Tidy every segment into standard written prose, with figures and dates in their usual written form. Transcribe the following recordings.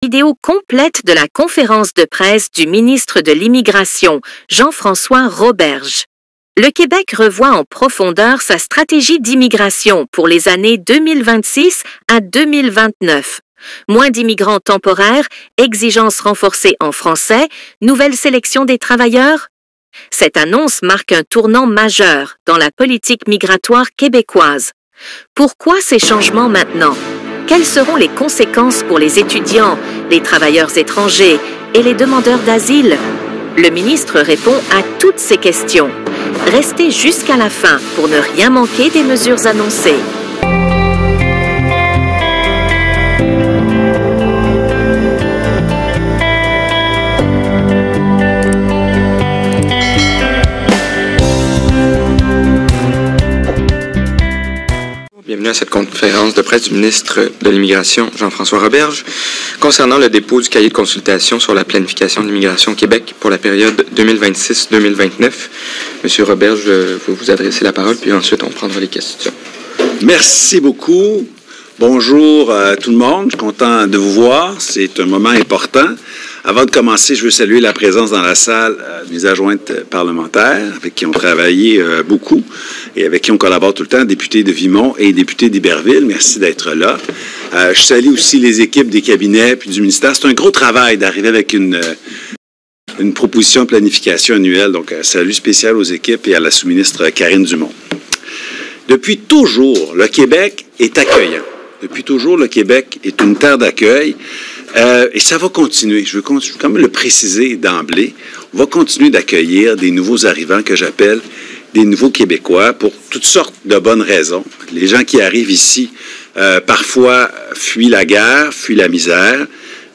Vidéo complète de la conférence de presse du ministre de l'Immigration, Jean-François Roberge. Le Québec revoit en profondeur sa stratégie d'immigration pour les années 2026 à 2029. Moins d'immigrants temporaires, exigences renforcées en français, nouvelle sélection des travailleurs. Cette annonce marque un tournant majeur dans la politique migratoire québécoise. Pourquoi ces changements maintenant? Quelles seront les conséquences pour les étudiants, les travailleurs étrangers et les demandeurs d'asile? Le ministre répond à toutes ces questions. Restez jusqu'à la fin pour ne rien manquer des mesures annoncées. Bienvenue à cette conférence de presse du ministre de l'Immigration, Jean-François Roberge, concernant le dépôt du cahier de consultation sur la planification de l'immigration au Québec pour la période 2026-2029. Monsieur Roberge, je vais vous adresser la parole, puis ensuite on prendra les questions. Merci beaucoup. Bonjour à tout le monde. Je suis content de vous voir. C'est un moment important. Avant de commencer, je veux saluer la présence dans la salle des adjointes parlementaires avec qui on travaillé beaucoup et avec qui on collabore tout le temps, députés de Vimont et députés d'Iberville. Merci d'être là. Je salue aussi les équipes des cabinets puis du ministère. C'est un gros travail d'arriver avec une proposition de planification annuelle. Donc, un salut spécial aux équipes et à la sous-ministre Karine Dumont. Depuis toujours, le Québec est accueillant. Depuis toujours, le Québec est une terre d'accueil. Et ça va continuer. Je veux quand même le préciser d'emblée. On va continuer d'accueillir des nouveaux arrivants que j'appelle des nouveaux Québécois pour toutes sortes de bonnes raisons. Les gens qui arrivent ici, parfois, fuient la guerre, fuient la misère,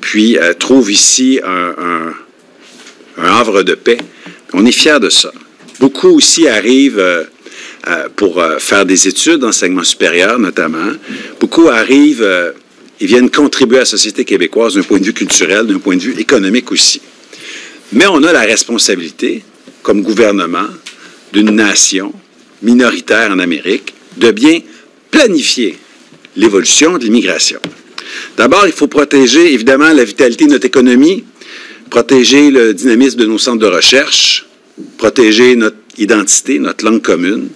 puis trouvent ici un havre de paix. On est fiers de ça. Beaucoup aussi arrivent pour faire des études d'enseignement supérieur, notamment. Beaucoup arrivent et viennent contribuer à la société québécoise d'un point de vue culturel, d'un point de vue économique aussi. Mais on a la responsabilité, comme gouvernement d'une nation minoritaire en Amérique, de bien planifier l'évolution de l'immigration. D'abord, il faut protéger, évidemment, la vitalité de notre économie, protéger le dynamisme de nos centres de recherche, protéger notre identité, notre langue commune,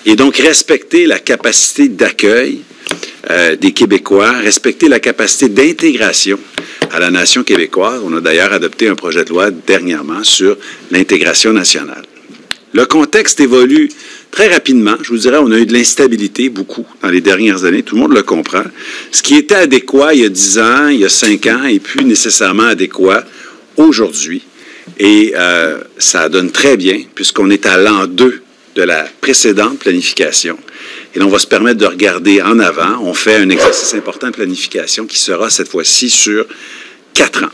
et donc respecter la capacité d'accueil des Québécois, respecter la capacité d'intégration à la nation québécoise. On a d'ailleurs adopté un projet de loi dernièrement sur l'intégration nationale. Le contexte évolue très rapidement. Je vous dirais, on a eu de l'instabilité beaucoup dans les dernières années. Tout le monde le comprend. Ce qui était adéquat il y a 10 ans, il y a 5 ans, est plus nécessairement adéquat aujourd'hui. Et ça donne très bien, puisqu'on est à l'an 2 de la précédente planification. Et là, on va se permettre de regarder en avant. On fait un exercice important de planification qui sera cette fois-ci sur 4 ans.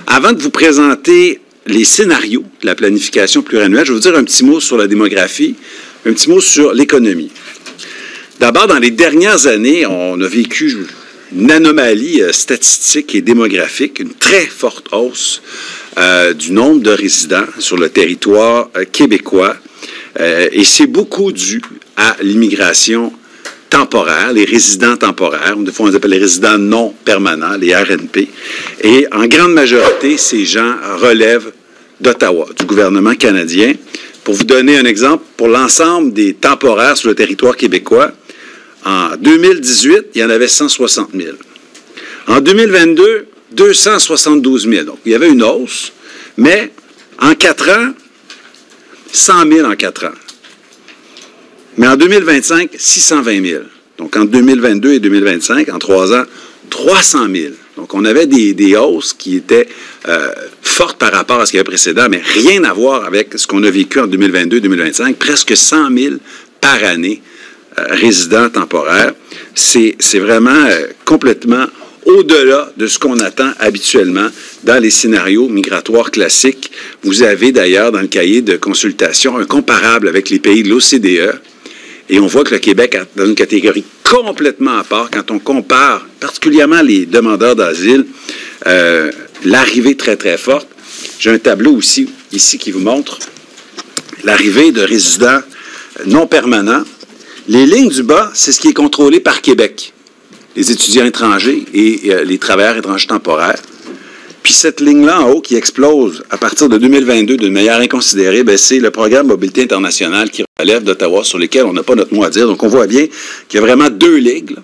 Avant de vous présenter les scénarios de la planification pluriannuelle, je vais vous dire un petit mot sur la démographie, un petit mot sur l'économie. D'abord, dans les dernières années, on a vécu une anomalie statistique et démographique, une très forte hausse du nombre de résidents sur le territoire québécois. Et c'est beaucoup dû à l'immigration temporaire, les résidents temporaires, des fois on les appelle les résidents non permanents, les RNP. Et en grande majorité, ces gens relèvent d'Ottawa, du gouvernement canadien. Pour vous donner un exemple, pour l'ensemble des temporaires sur le territoire québécois, en 2018, il y en avait 160 000. En 2022, 272 000. Donc, il y avait une hausse, mais en 4 ans, 100 000 en 4 ans. Mais en 2025, 620 000. Donc, entre 2022 et 2025, en 3 ans, 300 000. Donc, on avait des hausses qui étaient fortes par rapport à ce qu'il y avait précédent, mais rien à voir avec ce qu'on a vécu en 2022-2025. Presque 100 000 par année résidents temporaires. C'est vraiment complètement au-delà de ce qu'on attend habituellement dans les scénarios migratoires classiques. Vous avez d'ailleurs dans le cahier de consultation un comparable avec les pays de l'OCDE. Et on voit que le Québec est dans une catégorie complètement à part quand on compare particulièrement les demandeurs d'asile, l'arrivée très, très forte. J'ai un tableau aussi ici qui vous montre l'arrivée de résidents non permanents. Les lignes du bas, c'est ce qui est contrôlé par Québec. les étudiants étrangers et les travailleurs étrangers temporaires. Puis cette ligne-là en haut qui explose à partir de 2022 d'une manière inconsidérée, c'est le programme Mobilité internationale qui relève d'Ottawa, sur lequel on n'a pas notre mot à dire. Donc on voit bien qu'il y a vraiment deux ligues, là.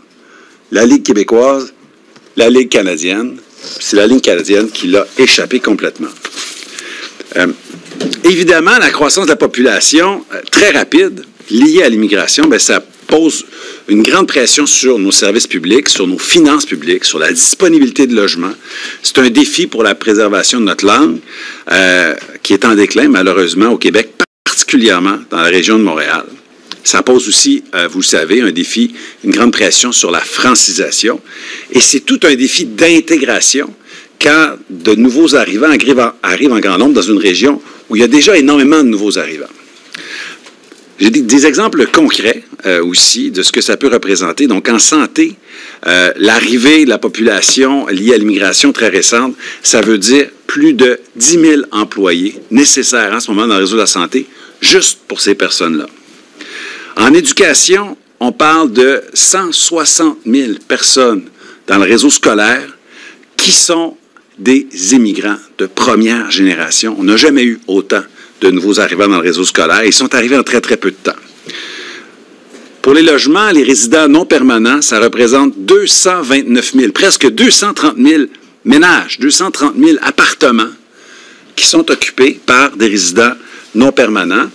La Ligue québécoise, la Ligue canadienne. C'est la Ligue canadienne qui l'a échappé complètement. Évidemment, la croissance de la population, très rapide, liée à l'immigration, ça pose une grande pression sur nos services publics, sur nos finances publiques, sur la disponibilité de logements. C'est un défi pour la préservation de notre langue, qui est en déclin, malheureusement, au Québec, particulièrement dans la région de Montréal. Ça pose aussi, vous le savez, un défi, une grande pression sur la francisation. Et c'est tout un défi d'intégration quand de nouveaux arrivants arrivent en grand nombre dans une région où il y a déjà énormément de nouveaux arrivants. J'ai des exemples concrets aussi de ce que ça peut représenter. Donc, en santé, l'arrivée de la population liée à l'immigration très récente, ça veut dire plus de 10 000 employés nécessaires en ce moment dans le réseau de la santé, juste pour ces personnes-là. En éducation, on parle de 160 000 personnes dans le réseau scolaire qui sont des immigrants de première génération. On n'a jamais eu autant de nouveaux arrivants dans le réseau scolaire. Ils sont arrivés en très, très peu de temps. Pour les logements, les résidents non permanents, ça représente 229 000, presque 230 000 ménages, 230 000 appartements qui sont occupés par des résidents non permanents.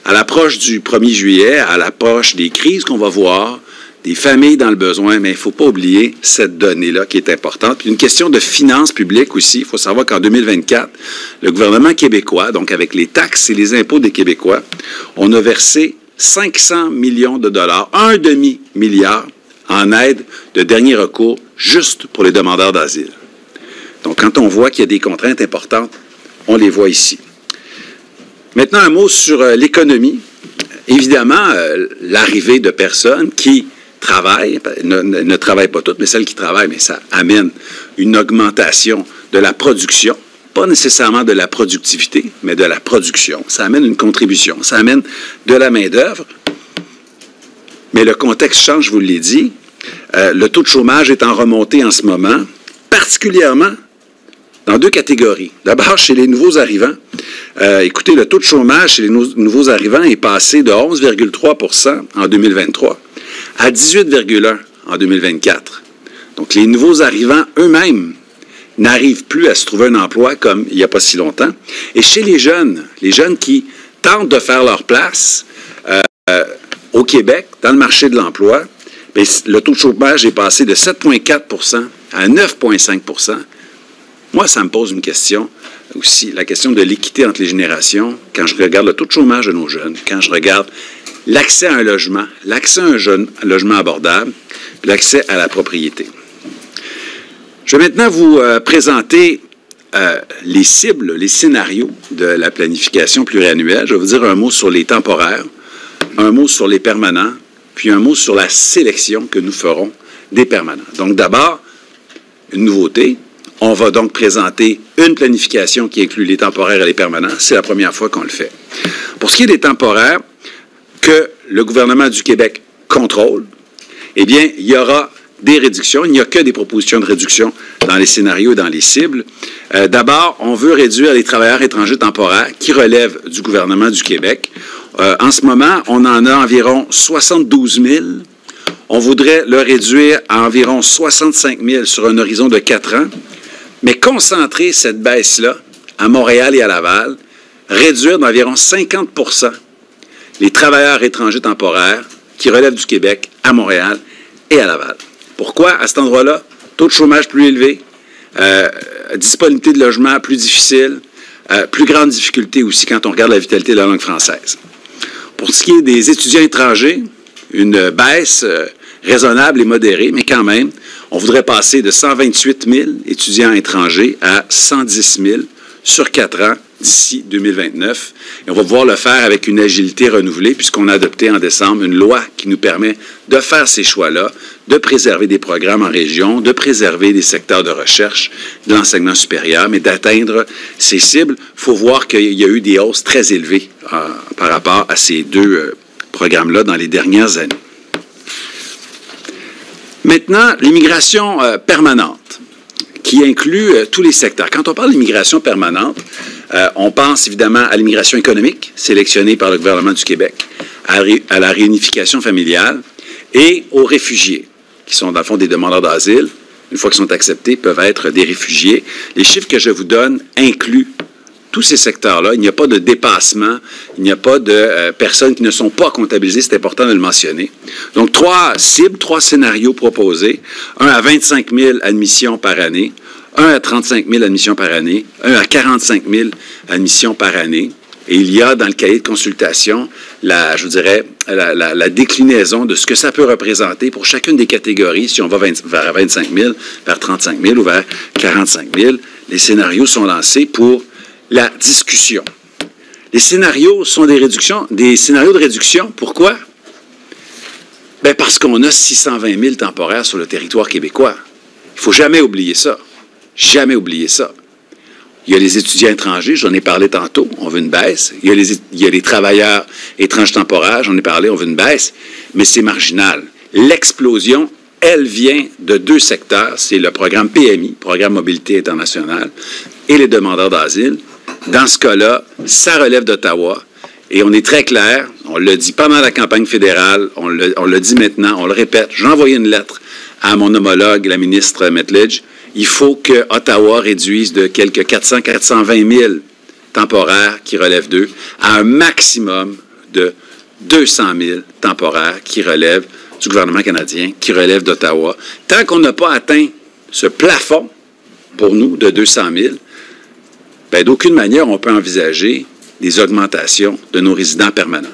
À l'approche du 1er juillet, à l'approche des crises qu'on va voir, des familles dans le besoin, mais il ne faut pas oublier cette donnée-là qui est importante. Puis une question de finances publiques aussi. Il faut savoir qu'en 2024, le gouvernement québécois, donc avec les taxes et les impôts des Québécois, on a versé 500 millions de dollars, un demi-milliard en aide de dernier recours juste pour les demandeurs d'asile. Donc quand on voit qu'il y a des contraintes importantes, on les voit ici. Maintenant, un mot sur l'économie. Évidemment, l'arrivée de personnes qui travaillent, ne travaillent pas toutes, mais celles qui travaillent, mais ça amène une augmentation de la production, pas nécessairement de la productivité, mais de la production. Ça amène une contribution, ça amène de la main-d'œuvre. Mais le contexte change, je vous l'ai dit. Le taux de chômage est en remontée en ce moment, particulièrement dans deux catégories. D'abord, chez les nouveaux arrivants. Écoutez, le taux de chômage chez les nouveaux arrivants est passé de 11,3 en 2023 à 18,1 en 2024. Donc, les nouveaux arrivants eux-mêmes n'arrivent plus à se trouver un emploi comme il n'y a pas si longtemps. Et chez les jeunes qui tentent de faire leur place au Québec, dans le marché de l'emploi, le taux de chômage est passé de 7,4 à 9,5 Moi, ça me pose une question aussi, la question de l'équité entre les générations, quand je regarde le taux de chômage de nos jeunes, quand je regarde l'accès à un logement, l'accès à un logement abordable, puis l'accès à la propriété. Je vais maintenant vous présenter les cibles, les scénarios de la planification pluriannuelle. Je vais vous dire un mot sur les temporaires, un mot sur les permanents, puis un mot sur la sélection que nous ferons des permanents. Donc d'abord, une nouveauté. On va donc présenter une planification qui inclut les temporaires et les permanents. C'est la première fois qu'on le fait. Pour ce qui est des temporaires, que le gouvernement du Québec contrôle, eh bien, il y aura des réductions. Il n'y a que des propositions de réduction dans les scénarios et dans les cibles. D'abord, on veut réduire les travailleurs étrangers temporaires qui relèvent du gouvernement du Québec. En ce moment, on en a environ 72 000. On voudrait le réduire à environ 65 000 sur un horizon de 4 ans, mais concentrer cette baisse-là à Montréal et à Laval, réduire d'environ 50 les travailleurs étrangers temporaires qui relèvent du Québec à Montréal et à Laval. Pourquoi? À cet endroit-là, taux de chômage plus élevé, disponibilité de logement plus difficile, plus grande difficulté aussi quand on regarde la vitalité de la langue française. Pour ce qui est des étudiants étrangers, une baisse raisonnable et modérée, mais quand même, on voudrait passer de 128 000 étudiants étrangers à 110 000 sur 4 ans d'ici 2029. Et on va pouvoir le faire avec une agilité renouvelée puisqu'on a adopté en décembre une loi qui nous permet de faire ces choix-là, de préserver des programmes en région, de préserver des secteurs de recherche, de l'enseignement supérieur, mais d'atteindre ces cibles. Il faut voir qu'il y a eu des hausses très élevées par rapport à ces deux programmes-là dans les dernières années. Maintenant, l'immigration permanente, qui inclut tous les secteurs. Quand on parle d'immigration permanente, on pense évidemment à l'immigration économique, sélectionnée par le gouvernement du Québec, à la réunification familiale et aux réfugiés, qui sont dans le fond des demandeurs d'asile. Une fois qu'ils sont acceptés, peuvent être des réfugiés. Les chiffres que je vous donne incluent tous ces secteurs-là. Il n'y a pas de dépassement, il n'y a pas de personnes qui ne sont pas comptabilisées, c'est important de le mentionner. Donc, 3 cibles, 3 scénarios proposés. Un à 25 000 admissions par année, un à 35 000 admissions par année, un à 45 000 admissions par année. Et il y a dans le cahier de consultation, la déclinaison de ce que ça peut représenter pour chacune des catégories, si on va vers 25 000, vers 35 000 ou vers 45 000. Les scénarios sont lancés pour la discussion. Les scénarios sont des scénarios de réduction. Pourquoi? Bien, parce qu'on a 620 000 temporaires sur le territoire québécois. Il ne faut jamais oublier ça. Jamais oublier ça. Il y a les étudiants étrangers, j'en ai parlé tantôt, on veut une baisse. Il y a les travailleurs étrangers temporaires, j'en ai parlé, on veut une baisse. Mais c'est marginal. L'explosion, elle vient de 2 secteurs. C'est le programme PMI, Programme Mobilité Internationale, et les demandeurs d'asile. Dans ce cas-là, ça relève d'Ottawa. Et on est très clair, on l'a dit pendant la campagne fédérale, on le dit maintenant, on le répète. J'ai envoyé une lettre à mon homologue, la ministre Mettledge. Il faut que Ottawa réduise de quelques 420 000 temporaires qui relèvent d'eux à un maximum de 200 000 temporaires qui relèvent du gouvernement canadien, qui relèvent d'Ottawa. Tant qu'on n'a pas atteint ce plafond, pour nous, de 200 000, bien, d'aucune manière on peut envisager des augmentations de nos résidents permanents.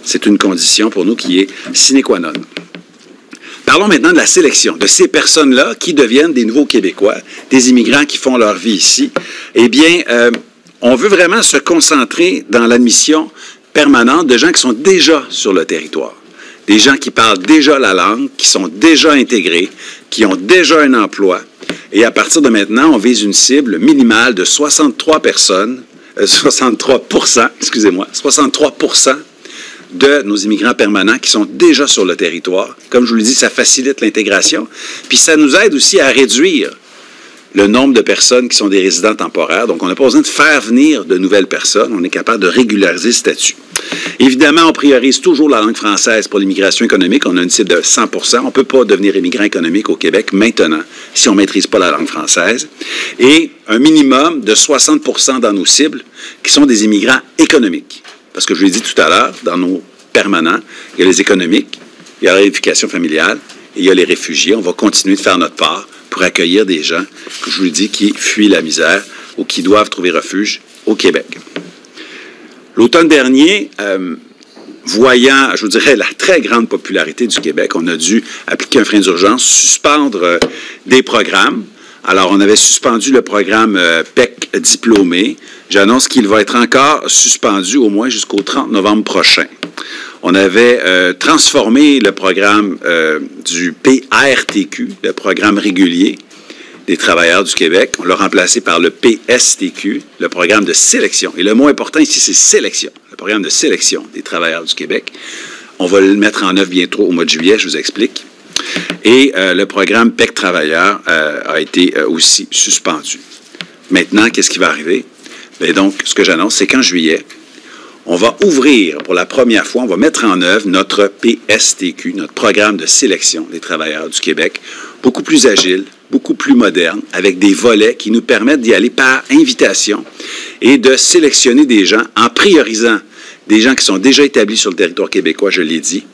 C'est une condition pour nous qui est sine qua non. Parlons maintenant de la sélection, de ces personnes-là qui deviennent des nouveaux Québécois, des immigrants qui font leur vie ici. Eh bien, on veut vraiment se concentrer dans l'admission permanente de gens qui sont déjà sur le territoire, des gens qui parlent déjà la langue, qui sont déjà intégrés, qui ont déjà un emploi. Et à partir de maintenant, on vise une cible minimale de 63 de nos immigrants permanents qui sont déjà sur le territoire. Comme je vous l'ai dit, ça facilite l'intégration. Puis ça nous aide aussi à réduire le nombre de personnes qui sont des résidents temporaires. Donc, on n'a pas besoin de faire venir de nouvelles personnes. On est capable de régulariser le statut. Évidemment, on priorise toujours la langue française pour l'immigration économique. On a une cible de 100 %. On ne peut pas devenir immigrant économique au Québec maintenant si on ne maîtrise pas la langue française. Et un minimum de 60 % dans nos cibles qui sont des immigrants économiques. Parce que je l'ai dit tout à l'heure, dans nos permanents, il y a les économiques, il y a la réunification familiale et il y a les réfugiés. On va continuer de faire notre part pour accueillir des gens, que je vous le dis, qui fuient la misère ou qui doivent trouver refuge au Québec. L'automne dernier, voyant, je vous dirais, la très grande popularité du Québec, on a dû appliquer un frein d'urgence, suspendre des programmes. Alors, on avait suspendu le programme PEC diplômé. J'annonce qu'il va être encore suspendu au moins jusqu'au 30 novembre prochain. On avait transformé le programme du PARTQ, le programme régulier des travailleurs du Québec. On l'a remplacé par le PSTQ, le programme de sélection. Et le mot important ici, c'est sélection, le programme de sélection des travailleurs du Québec. On va le mettre en œuvre bientôt au mois de juillet, je vous explique. Et le programme PEC Travailleurs a été aussi suspendu. Maintenant, qu'est-ce qui va arriver? Bien donc, ce que j'annonce, c'est qu'en juillet, on va ouvrir pour la première fois, on va mettre en œuvre notre PSTQ, notre programme de sélection des travailleurs du Québec, beaucoup plus agile, beaucoup plus moderne, avec des volets qui nous permettent d'y aller par invitation et de sélectionner des gens en priorisant des gens qui sont déjà établis sur le territoire québécois, je l'ai dit,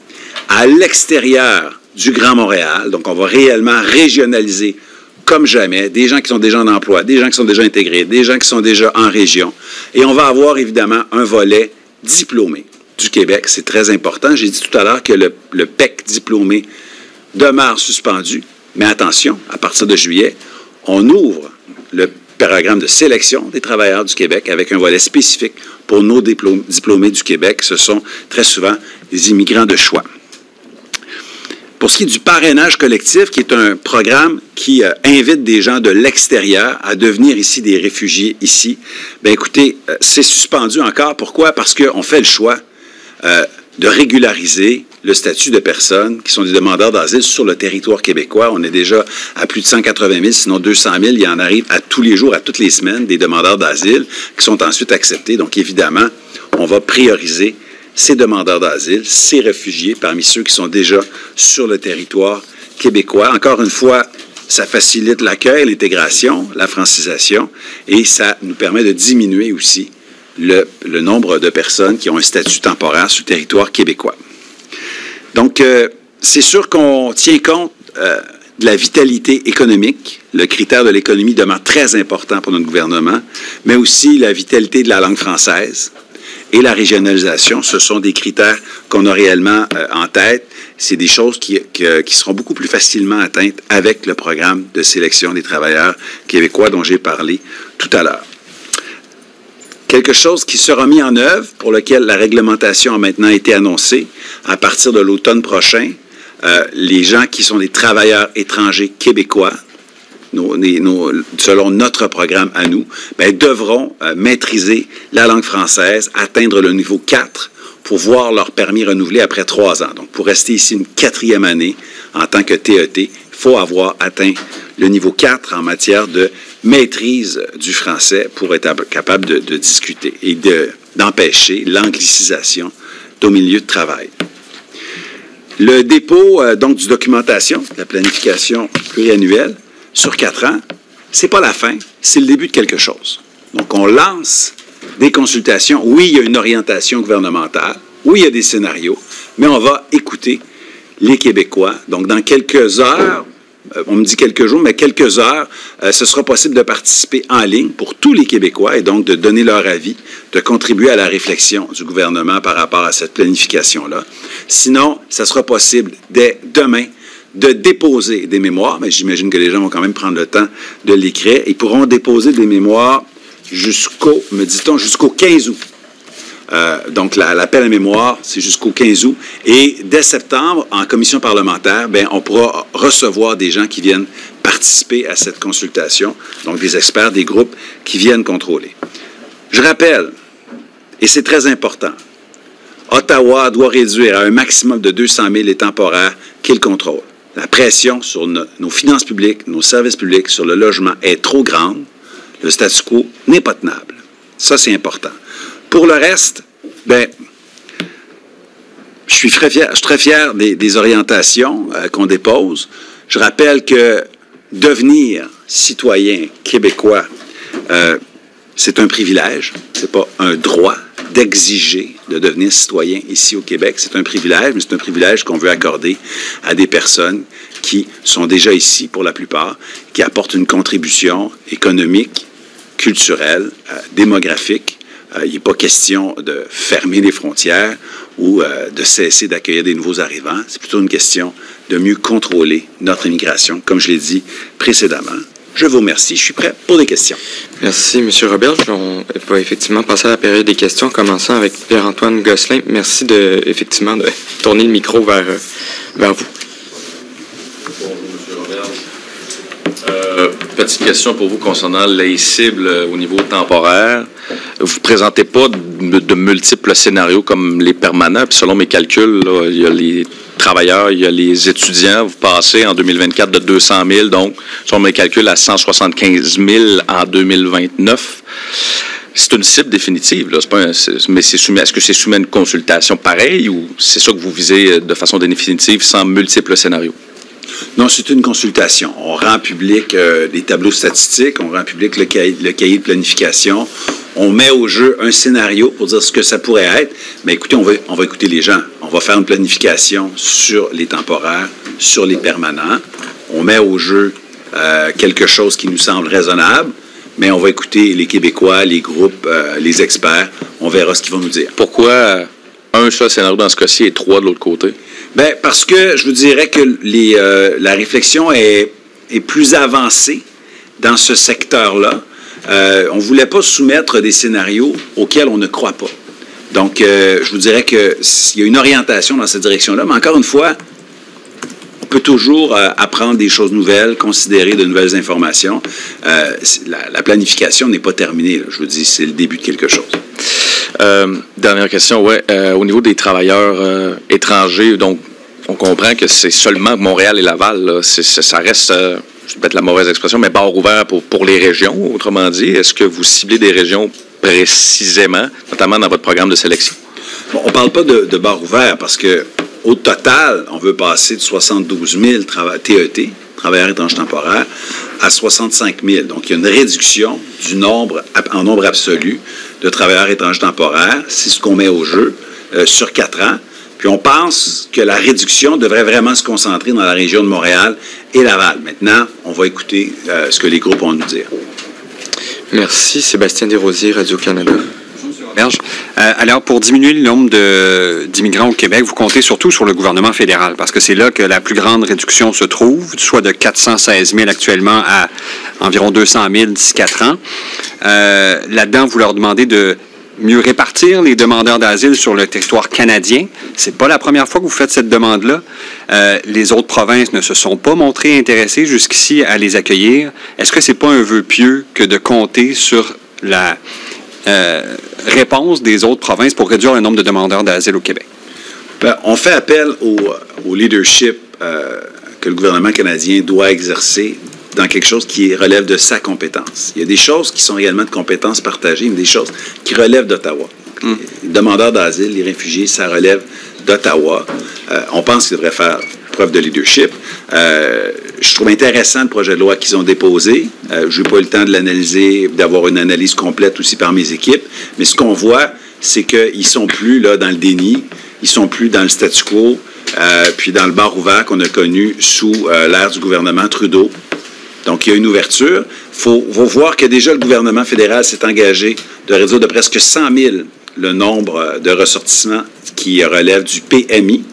à l'extérieur du Grand Montréal. Donc, on va réellement régionaliser comme jamais, des gens qui sont déjà en emploi, des gens qui sont déjà intégrés, des gens qui sont déjà en région. Et on va avoir évidemment un volet diplômé du Québec. C'est très important. J'ai dit tout à l'heure que le PEC diplômé demeure suspendu. Mais attention, à partir de juillet, on ouvre le programme de sélection des travailleurs du Québec avec un volet spécifique pour nos diplômés du Québec. Ce sont très souvent des immigrants de choix. Pour ce qui est du parrainage collectif, qui est un programme qui invite des gens de l'extérieur à devenir ici des réfugiés ici, bien écoutez, c'est suspendu encore. Pourquoi? Parce qu'on fait le choix de régulariser le statut de personnes qui sont des demandeurs d'asile sur le territoire québécois. On est déjà à plus de 180 000, sinon 200 000. Il y en arrive à tous les jours, à toutes les semaines, des demandeurs d'asile qui sont ensuite acceptés. Donc, évidemment, on va prioriser ces demandeurs d'asile, ces réfugiés, parmi ceux qui sont déjà sur le territoire québécois. Encore une fois, ça facilite l'accueil, l'intégration, la francisation, et ça nous permet de diminuer aussi le nombre de personnes qui ont un statut temporaire sur le territoire québécois. Donc, c'est sûr qu'on tient compte de la vitalité économique. Le critère de l'économie demeure très important pour notre gouvernement, mais aussi la vitalité de la langue française et la régionalisation. Ce sont des critères qu'on a réellement en tête. C'est des choses qui seront beaucoup plus facilement atteintes avec le programme de sélection des travailleurs québécois dont j'ai parlé tout à l'heure. Quelque chose qui sera mis en œuvre, pour lequel la réglementation a maintenant été annoncée. À partir de l'automne prochain, les gens qui sont des travailleurs étrangers québécois, selon notre programme à nous, devront maîtriser la langue française, atteindre le niveau 4 pour voir leur permis renouvelé après 3 ans. Donc, pour rester ici une 4e année en tant que TET, il faut avoir atteint le niveau 4 en matière de maîtrise du français pour être capable de discuter et d'empêcher l'anglicisation au milieu de travail. Le dépôt donc du documentation, la planification pluriannuelle sur 4 ans, c'est pas la fin, c'est le début de quelque chose. Donc on lance des consultations. Oui, il y a une orientation gouvernementale. Oui, il y a des scénarios, mais on va écouter les Québécois. Donc dans quelques heures, on me dit quelques jours, mais quelques heures, ce sera possible de participer en ligne pour tous les Québécois et donc de donner leur avis, de contribuer à la réflexion du gouvernement par rapport à cette planification-là. Sinon, ça sera possible dès demain de déposer des mémoires, mais j'imagine que les gens vont quand même prendre le temps de l'écrire. Ils pourront déposer des mémoires jusqu'au 15 août. Donc, l'appel à mémoire, c'est jusqu'au 15 août. Et dès septembre, en commission parlementaire, on pourra recevoir des gens qui viennent participer à cette consultation, donc des experts, des groupes qui viennent contrôler. Je rappelle, et c'est très important, Ottawa doit réduire à un maximum de 200 000 les temporaires qu'il contrôle. La pression sur nos finances publiques, nos services publics, sur le logement est trop grande. Le statu quo n'est pas tenable. Ça, c'est important. Pour le reste, je suis très fier des orientations qu'on dépose. Je rappelle que devenir citoyen québécois, c'est un privilège, c'est pas un droit d'exiger de devenir citoyen ici au Québec. C'est un privilège, mais c'est un privilège qu'on veut accorder à des personnes qui sont déjà ici pour la plupart, qui apportent une contribution économique, culturelle, démographique. Il n'est pas question de fermer les frontières ou de cesser d'accueillir des nouveaux arrivants. C'est plutôt une question de mieux contrôler notre immigration, comme je l'ai dit précédemment. Je vous remercie. Je suis prêt pour des questions. Merci, M. Roberge. On va effectivement passer à la période des questions, commençant avec Pierre-Antoine Gosselin. Merci de tourner le micro vers vous. Bonjour, M. Roberge. Petite question pour vous concernant les cibles au niveau temporaire. Vous ne présentez pas de multiples scénarios comme les permanents. Puis selon mes calculs, là, il y a les travailleurs, il y a les étudiants. Vous passez en 2024 de 200 000, donc selon mes calculs, à 175 000 en 2029. C'est une cible définitive, là. Mais est-ce que c'est soumis à une consultation pareille ou c'est ça que vous visez de façon définitive sans multiples scénarios? Non, c'est une consultation. On rend public des tableaux statistiques, on rend public le cahier de planification, on met au jeu un scénario pour dire ce que ça pourrait être. Mais écoutez, on va écouter les gens. On va faire une planification sur les temporaires, sur les permanents. On met au jeu quelque chose qui nous semble raisonnable, mais on va écouter les Québécois, les groupes, les experts. On verra ce qu'ils vont nous dire. Pourquoi un seul scénario dans ce cas-ci et 3 de l'autre côté? Bien, parce que je vous dirais que la réflexion est plus avancée dans ce secteur-là. On ne voulait pas soumettre des scénarios auxquels on ne croit pas. Donc, je vous dirais qu'il y a une orientation dans cette direction-là, mais encore une fois, on peut toujours apprendre des choses nouvelles, considérer de nouvelles informations. La planification n'est pas terminée, là. Je vous dis, c'est le début de quelque chose. Dernière question, au niveau des travailleurs étrangers, donc on comprend que c'est seulement Montréal et Laval, là, ça reste, je vais peut-être la mauvaise expression, mais bar ouvert pour les régions, autrement dit. Est-ce que vous ciblez des régions précisément, notamment dans votre programme de sélection? Bon, on ne parle pas de bar ouvert parce que au total, on veut passer de 72 000 TET, travailleurs étrangers temporaires, à 65 000. Donc, il y a une réduction du nombre, en nombre absolu, de travailleurs étrangers temporaires. C'est ce qu'on met au jeu sur 4 ans. Puis on pense que la réduction devrait vraiment se concentrer dans la région de Montréal et Laval. Maintenant, on va écouter ce que les groupes ont à nous dire. Merci. Sébastien Desrosiers, Radio-Canada. Alors, pour diminuer le nombre d'immigrants au Québec, vous comptez surtout sur le gouvernement fédéral, parce que c'est là que la plus grande réduction se trouve, soit de 416 000 actuellement à environ 200 000 d'ici 4 ans. Là-dedans, vous leur demandez de mieux répartir les demandeurs d'asile sur le territoire canadien. C'est pas la première fois que vous faites cette demande-là. Les autres provinces ne se sont pas montrées intéressées jusqu'ici à les accueillir. Est-ce que c'est pas un vœu pieux que de compter sur la réponse des autres provinces pour réduire le nombre de demandeurs d'asile au Québec? Bien, on fait appel au leadership que le gouvernement canadien doit exercer dans quelque chose qui relève de sa compétence. Il y a des choses qui sont réellement de compétences partagées, mais des choses qui relèvent d'Ottawa. Les demandeurs d'asile, les réfugiés, ça relève d'Ottawa. On pense qu'ils devraient faire preuve de leadership. Je trouve intéressant le projet de loi qu'ils ont déposé. Je n'ai pas eu le temps de l'analyser, d'avoir une analyse complète aussi par mes équipes. Mais ce qu'on voit, c'est qu'ils ne sont plus là dans le déni, ils ne sont plus dans le statu quo, puis dans le bar ouvert qu'on a connu sous l'ère du gouvernement Trudeau. Donc, il y a une ouverture. Il faut voir que déjà le gouvernement fédéral s'est engagé de réduire de presque 100 000 le nombre de ressortissants qui relèvent du PMI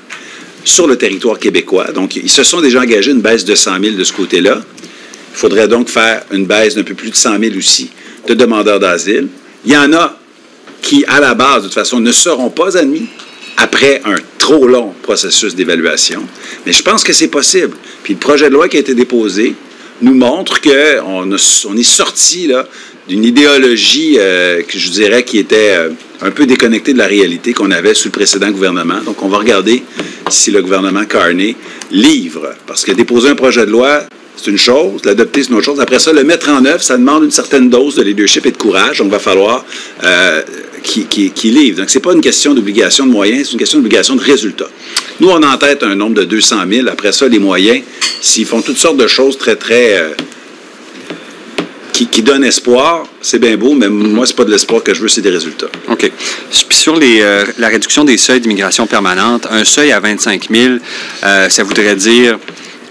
sur le territoire québécois. Donc, ils se sont déjà engagés une baisse de 100 000 de ce côté-là. Il faudrait donc faire une baisse d'un peu plus de 100 000 aussi de demandeurs d'asile. Il y en a qui, à la base, de toute façon, ne seront pas admis après un trop long processus d'évaluation. Mais je pense que c'est possible. Puis le projet de loi qui a été déposé nous montre qu'on est sorti là, d'une idéologie que je dirais qui était un peu déconnectée de la réalité qu'on avait sous le précédent gouvernement. Donc, on va regarder si le gouvernement Carney livre. Parce que déposer un projet de loi, c'est une chose, l'adopter, c'est une autre chose. Après ça, le mettre en œuvre, ça demande une certaine dose de leadership et de courage. Donc, il va falloir qu'il livre. Donc, ce n'est pas une question d'obligation de moyens, c'est une question d'obligation de résultats. Nous, on a en tête un nombre de 200 000. Après ça, les moyens, s'ils font toutes sortes de choses qui donnent espoir, c'est bien beau, mais moi, c'est pas de l'espoir que je veux, c'est des résultats. OK. Puis sur la réduction des seuils d'immigration permanente, un seuil à 25 000, ça voudrait dire...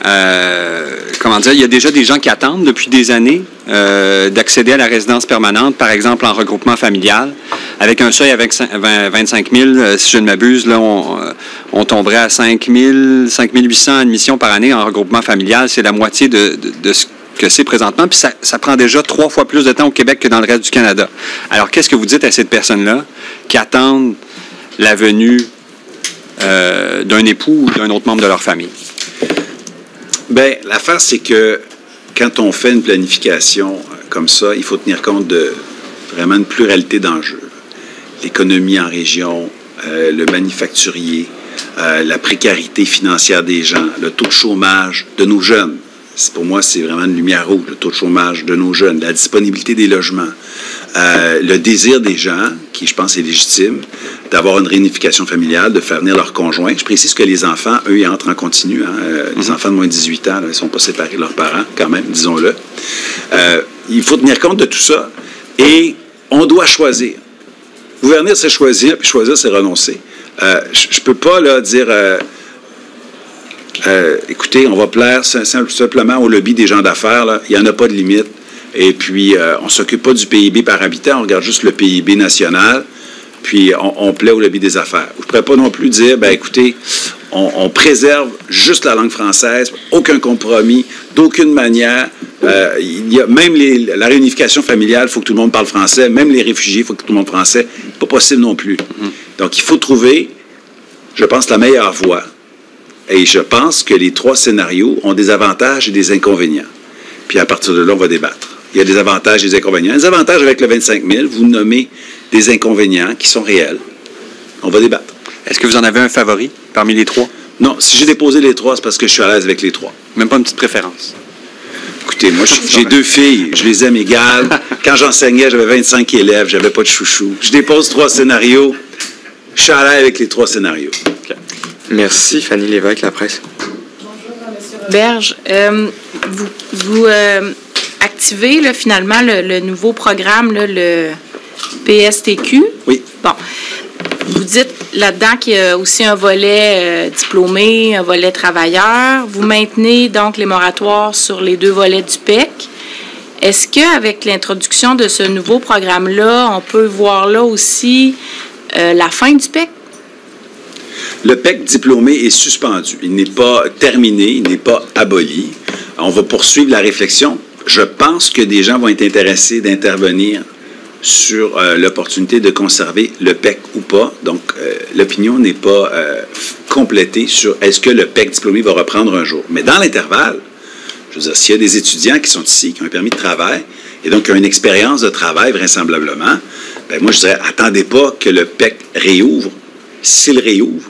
il y a déjà des gens qui attendent depuis des années d'accéder à la résidence permanente, par exemple en regroupement familial. Avec un seuil avec 25 000, si je ne m'abuse, là, on tomberait à 5 800 admissions par année en regroupement familial. C'est la moitié de ce que c'est présentement. Puis ça prend déjà 3 fois plus de temps au Québec que dans le reste du Canada. Alors, qu'est-ce que vous dites à ces personnes-là qui attendent la venue d'un époux ou d'un autre membre de leur famille? Bien, l'affaire, c'est que quand on fait une planification comme ça, il faut tenir compte de vraiment une pluralité d'enjeux. L'économie en région, le manufacturier, la précarité financière des gens, le taux de chômage de nos jeunes. Pour moi, c'est vraiment une lumière rouge, le taux de chômage de nos jeunes, la disponibilité des logements, le désir des gens, qui je pense est légitime, d'avoir une réunification familiale, de faire venir leurs conjoints. Je précise que les enfants, eux, ils entrent en continu. Les enfants de moins de 18 ans, là, ils ne sont pas séparés de leurs parents, quand même, disons-le. Il faut tenir compte de tout ça et on doit choisir. Gouverner, c'est choisir, puis choisir, c'est renoncer. Je ne peux pas là, dire... écoutez, on va plaire simplement au lobby des gens d'affaires. Là. Il n'y en a pas de limite. Et puis, on ne s'occupe pas du PIB par habitant. On regarde juste le PIB national. Puis, on plaît au lobby des affaires. Je ne pourrais pas non plus dire, écoutez, on préserve juste la langue française, aucun compromis, d'aucune manière. Il y a même la réunification familiale, il faut que tout le monde parle français. Même les réfugiés, il faut que tout le monde parle français. Pas possible non plus. Donc, il faut trouver, je pense, la meilleure voie. Et je pense que les 3 scénarios ont des avantages et des inconvénients. Puis à partir de là, on va débattre. Il y a des avantages et des inconvénients. Les avantages avec le 25 000, vous nommez des inconvénients qui sont réels. On va débattre. Est-ce que vous en avez un favori parmi les trois? Non, si j'ai déposé les trois, c'est parce que je suis à l'aise avec les trois. Même pas une petite préférence? Écoutez, moi, j'ai 2 filles, je les aime égales. Quand j'enseignais, j'avais 25 élèves, j'avais pas de chouchou. Je dépose 3 scénarios, je suis à l'aise avec les 3 scénarios. Okay. Merci, Fanny Lévesque, La Presse. Bonjour, M. Roberge. Vous activez là, finalement le nouveau programme, là, le PSTQ. Oui. Bon. Vous dites là-dedans qu'il y a aussi un volet diplômé, un volet travailleur. Vous maintenez donc les moratoires sur les 2 volets du PEC. Est-ce qu'avec l'introduction de ce nouveau programme-là, on peut voir là aussi la fin du PEC? Le PEC diplômé est suspendu. Il n'est pas terminé, il n'est pas aboli. On va poursuivre la réflexion. Je pense que des gens vont être intéressés d'intervenir sur l'opportunité de conserver le PEC ou pas. Donc, l'opinion n'est pas complétée sur est-ce que le PEC diplômé va reprendre un jour. Mais dans l'intervalle, je veux dire, s'il y a des étudiants qui sont ici, qui ont un permis de travail, et donc qui ont une expérience de travail vraisemblablement, bien moi, je dirais, attendez pas que le PEC réouvre. S'il réouvre,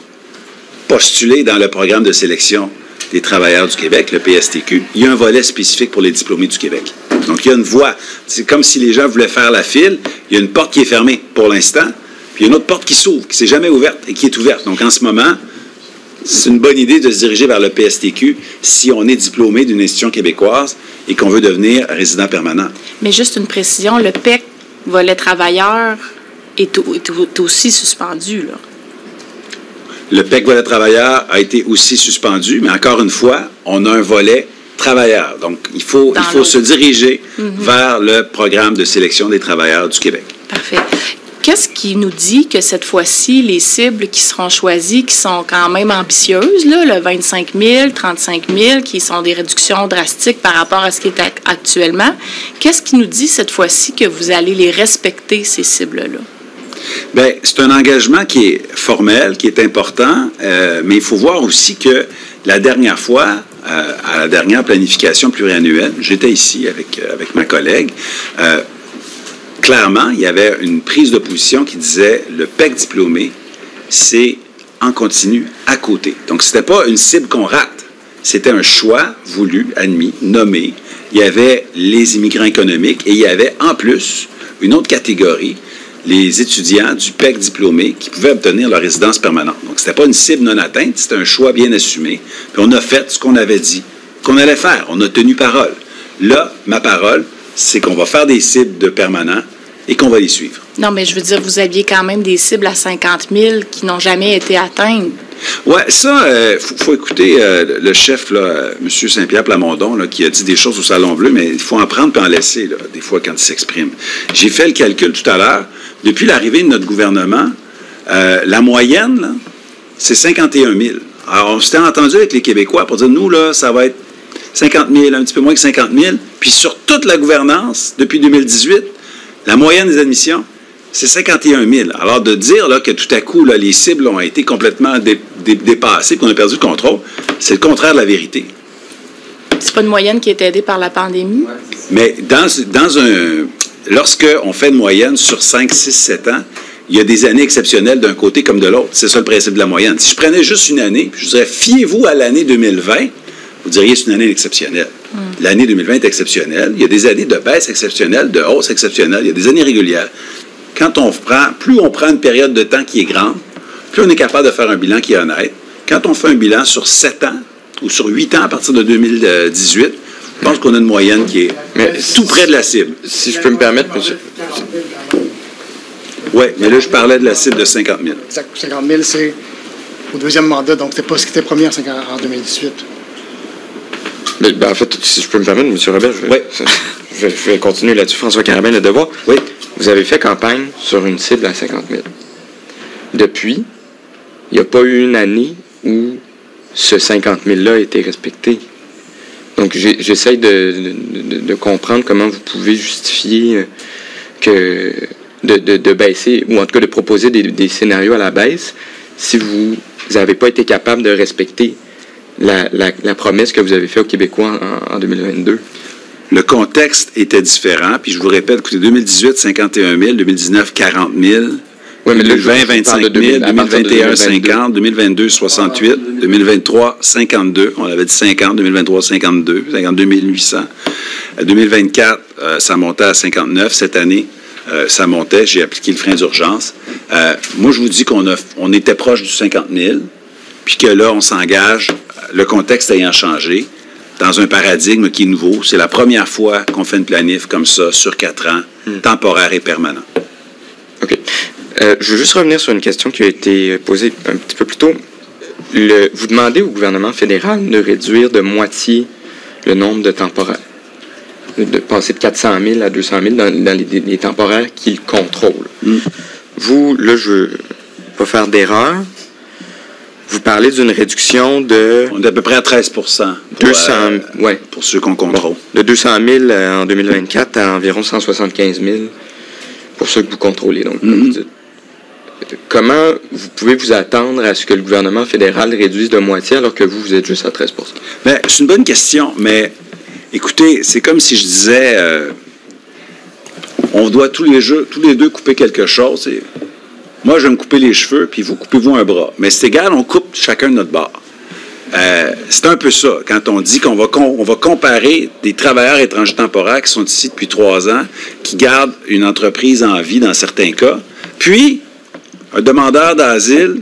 postulez dans le programme de sélection des travailleurs du Québec, le PSTQ. Il y a un volet spécifique pour les diplômés du Québec. Donc, il y a une voie. C'est comme si les gens voulaient faire la file. Il y a une porte qui est fermée pour l'instant, puis il y a une autre porte qui s'ouvre, qui ne s'est jamais ouverte et qui est ouverte. Donc, en ce moment, c'est une bonne idée de se diriger vers le PSTQ si on est diplômé d'une institution québécoise et qu'on veut devenir résident permanent. Mais juste une précision, le PEC, volet travailleur, est aussi suspendu, là. Le PEC volet travailleur a été aussi suspendu, mais encore une fois, on a un volet travailleur. Donc, il faut se diriger vers le programme de sélection des travailleurs du Québec. Parfait. Qu'est-ce qui nous dit que cette fois-ci, les cibles qui seront choisies, qui sont quand même ambitieuses, là, le 25 000, 35 000, qui sont des réductions drastiques par rapport à ce qui est actuellement, qu'est-ce qui nous dit cette fois-ci que vous allez les respecter, ces cibles-là? Bien, c'est un engagement qui est formel, qui est important, mais il faut voir aussi que la dernière fois, à la dernière planification pluriannuelle, j'étais ici avec ma collègue, clairement, il y avait une prise de position qui disait le PEC diplômé, c'est en continu à côté. Donc, ce n'était pas une cible qu'on rate. C'était un choix voulu, admis, nommé. Il y avait les immigrants économiques et il y avait en plus une autre catégorie, les étudiants du PEC diplômé qui pouvaient obtenir leur résidence permanente. Donc, ce n'était pas une cible non atteinte, c'était un choix bien assumé. Puis on a fait ce qu'on avait dit qu'on allait faire. On a tenu parole. Là, ma parole, c'est qu'on va faire des cibles de permanents et qu'on va les suivre. Non, mais je veux dire, vous aviez quand même des cibles à 50 000 qui n'ont jamais été atteintes. Oui, ça, faut écouter le chef, là, M. Saint-Pierre Plamondon, là, qui a dit des choses au Salon Bleu, mais il faut en prendre et en laisser, là, des fois, quand il s'exprime. J'ai fait le calcul tout à l'heure. Depuis l'arrivée de notre gouvernement, la moyenne, là, c'est 51 000. Alors, on s'était entendu avec les Québécois pour dire, nous, là, ça va être 50 000, un petit peu moins que 50 000. Puis sur toute la gouvernance, depuis 2018, la moyenne des admissions, c'est 51 000. Alors, de dire là, que tout à coup, là, les cibles ont été complètement dépassées, qu'on a perdu le contrôle, c'est le contraire de la vérité. C'est pas une moyenne qui est aidée par la pandémie? Mais lorsqu'on fait une moyenne sur 5, 6, 7 ans, il y a des années exceptionnelles d'un côté comme de l'autre. C'est ça le principe de la moyenne. Si je prenais juste une année, je dirais, fiez-vous à l'année 2020, vous diriez c'est une année exceptionnelle. L'année 2020 est exceptionnelle. Il y a des années de baisse exceptionnelle, de hausse exceptionnelle. Il y a des années régulières. Plus on prend une période de temps qui est grande, plus on est capable de faire un bilan qui est honnête. Quand on fait un bilan sur 7 ans ou sur 8 ans à partir de 2018, je pense qu'on a une moyenne qui est tout près de la cible. Si je peux me permettre, monsieur. Oui, mais là, je parlais de la cible de 50 000. 50 000, c'est au deuxième mandat, donc c'était pas ce qui était promis en 2018. En fait, si je peux me permettre, M. Robert, je vais continuer là-dessus. François Carabin, Le Devoir. Oui. Vous avez fait campagne sur une cible à 50 000. Depuis, il n'y a pas eu une année où ce 50 000-là a été respecté. Donc, j'essaye de comprendre comment vous pouvez justifier de baisser, ou en tout cas de proposer des scénarios à la baisse, si vous n'avez pas été capable de respecter la promesse que vous avez faite aux Québécois en 2022. Le contexte était différent. Puis je vous répète, écoutez, 2018, 51 000, 2019, 40 000. Oui, mais 2020, 25 000, 2021, 50, 2022, 68, 2023, 52. On avait dit 50, 2023, 52, 52 800. 2024, ça montait à 59. Cette année, ça montait. J'ai appliqué le frein d'urgence. Moi, je vous dis qu'on était proche du 50 000, puis que là, on s'engage, le contexte ayant changé, dans un paradigme qui est nouveau. C'est la première fois qu'on fait une planif comme ça, sur 4 ans, temporaire et permanent. OK. Je veux juste revenir sur une question qui a été posée un petit peu plus tôt. Vous demandez au gouvernement fédéral de réduire de moitié le nombre de temporaires, de passer de 400 000 à 200 000 dans les temporaires qu'il contrôle. Vous, là, je ne veux pas faire d'erreur. Vous parlez d'une réduction de... On est à peu près à 13 pour, 200, ouais. Pour ceux qu'on contrôle. De 200 000 en 2024 à environ 175 000 pour ceux que vous contrôlez. Donc, comme vous dites. Comment vous pouvez vous attendre à ce que le gouvernement fédéral réduise de moitié alors que vous êtes juste à 13 %? Bien, c'est une bonne question, mais écoutez, c'est comme si je disais, on doit tous les deux couper quelque chose. Et moi, je vais me couper les cheveux, puis vous, coupez-vous un bras. Mais c'est égal, on coupe chacun de notre bord. C'est un peu ça, quand on dit qu'on va comparer des travailleurs étrangers temporaires qui sont ici depuis 3 ans, qui gardent une entreprise en vie dans certains cas, puis un demandeur d'asile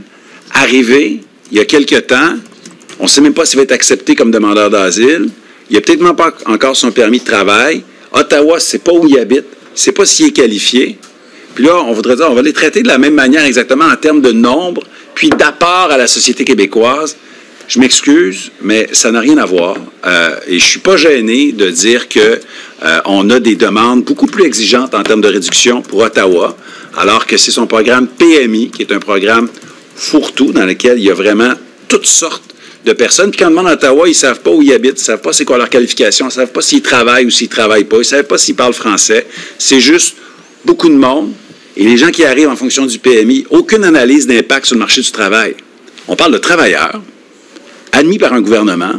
arrivé il y a quelque temps, on ne sait même pas s'il va être accepté comme demandeur d'asile, il n'a peut-être même pas encore son permis de travail. Ottawa, c'est pas où il habite, c'est pas s'il est qualifié. Puis là, on voudrait dire, on va les traiter de la même manière exactement en termes de nombre, puis d'apport à la société québécoise. Je m'excuse, mais ça n'a rien à voir. Et je suis pas gêné de dire que on a des demandes beaucoup plus exigeantes en termes de réduction pour Ottawa, alors que c'est son programme PMI, qui est un programme fourre-tout, dans lequel il y a vraiment toutes sortes de personnes. Puis quand on demande à Ottawa, ils ne savent pas où ils habitent, ils ne savent pas c'est quoi leur qualification, ils ne savent pas s'ils travaillent ou s'ils ne travaillent pas, ils ne savent pas s'ils parlent français. C'est juste beaucoup de monde. Et les gens qui arrivent en fonction du PMI, aucune analyse d'impact sur le marché du travail. On parle de travailleurs admis par un gouvernement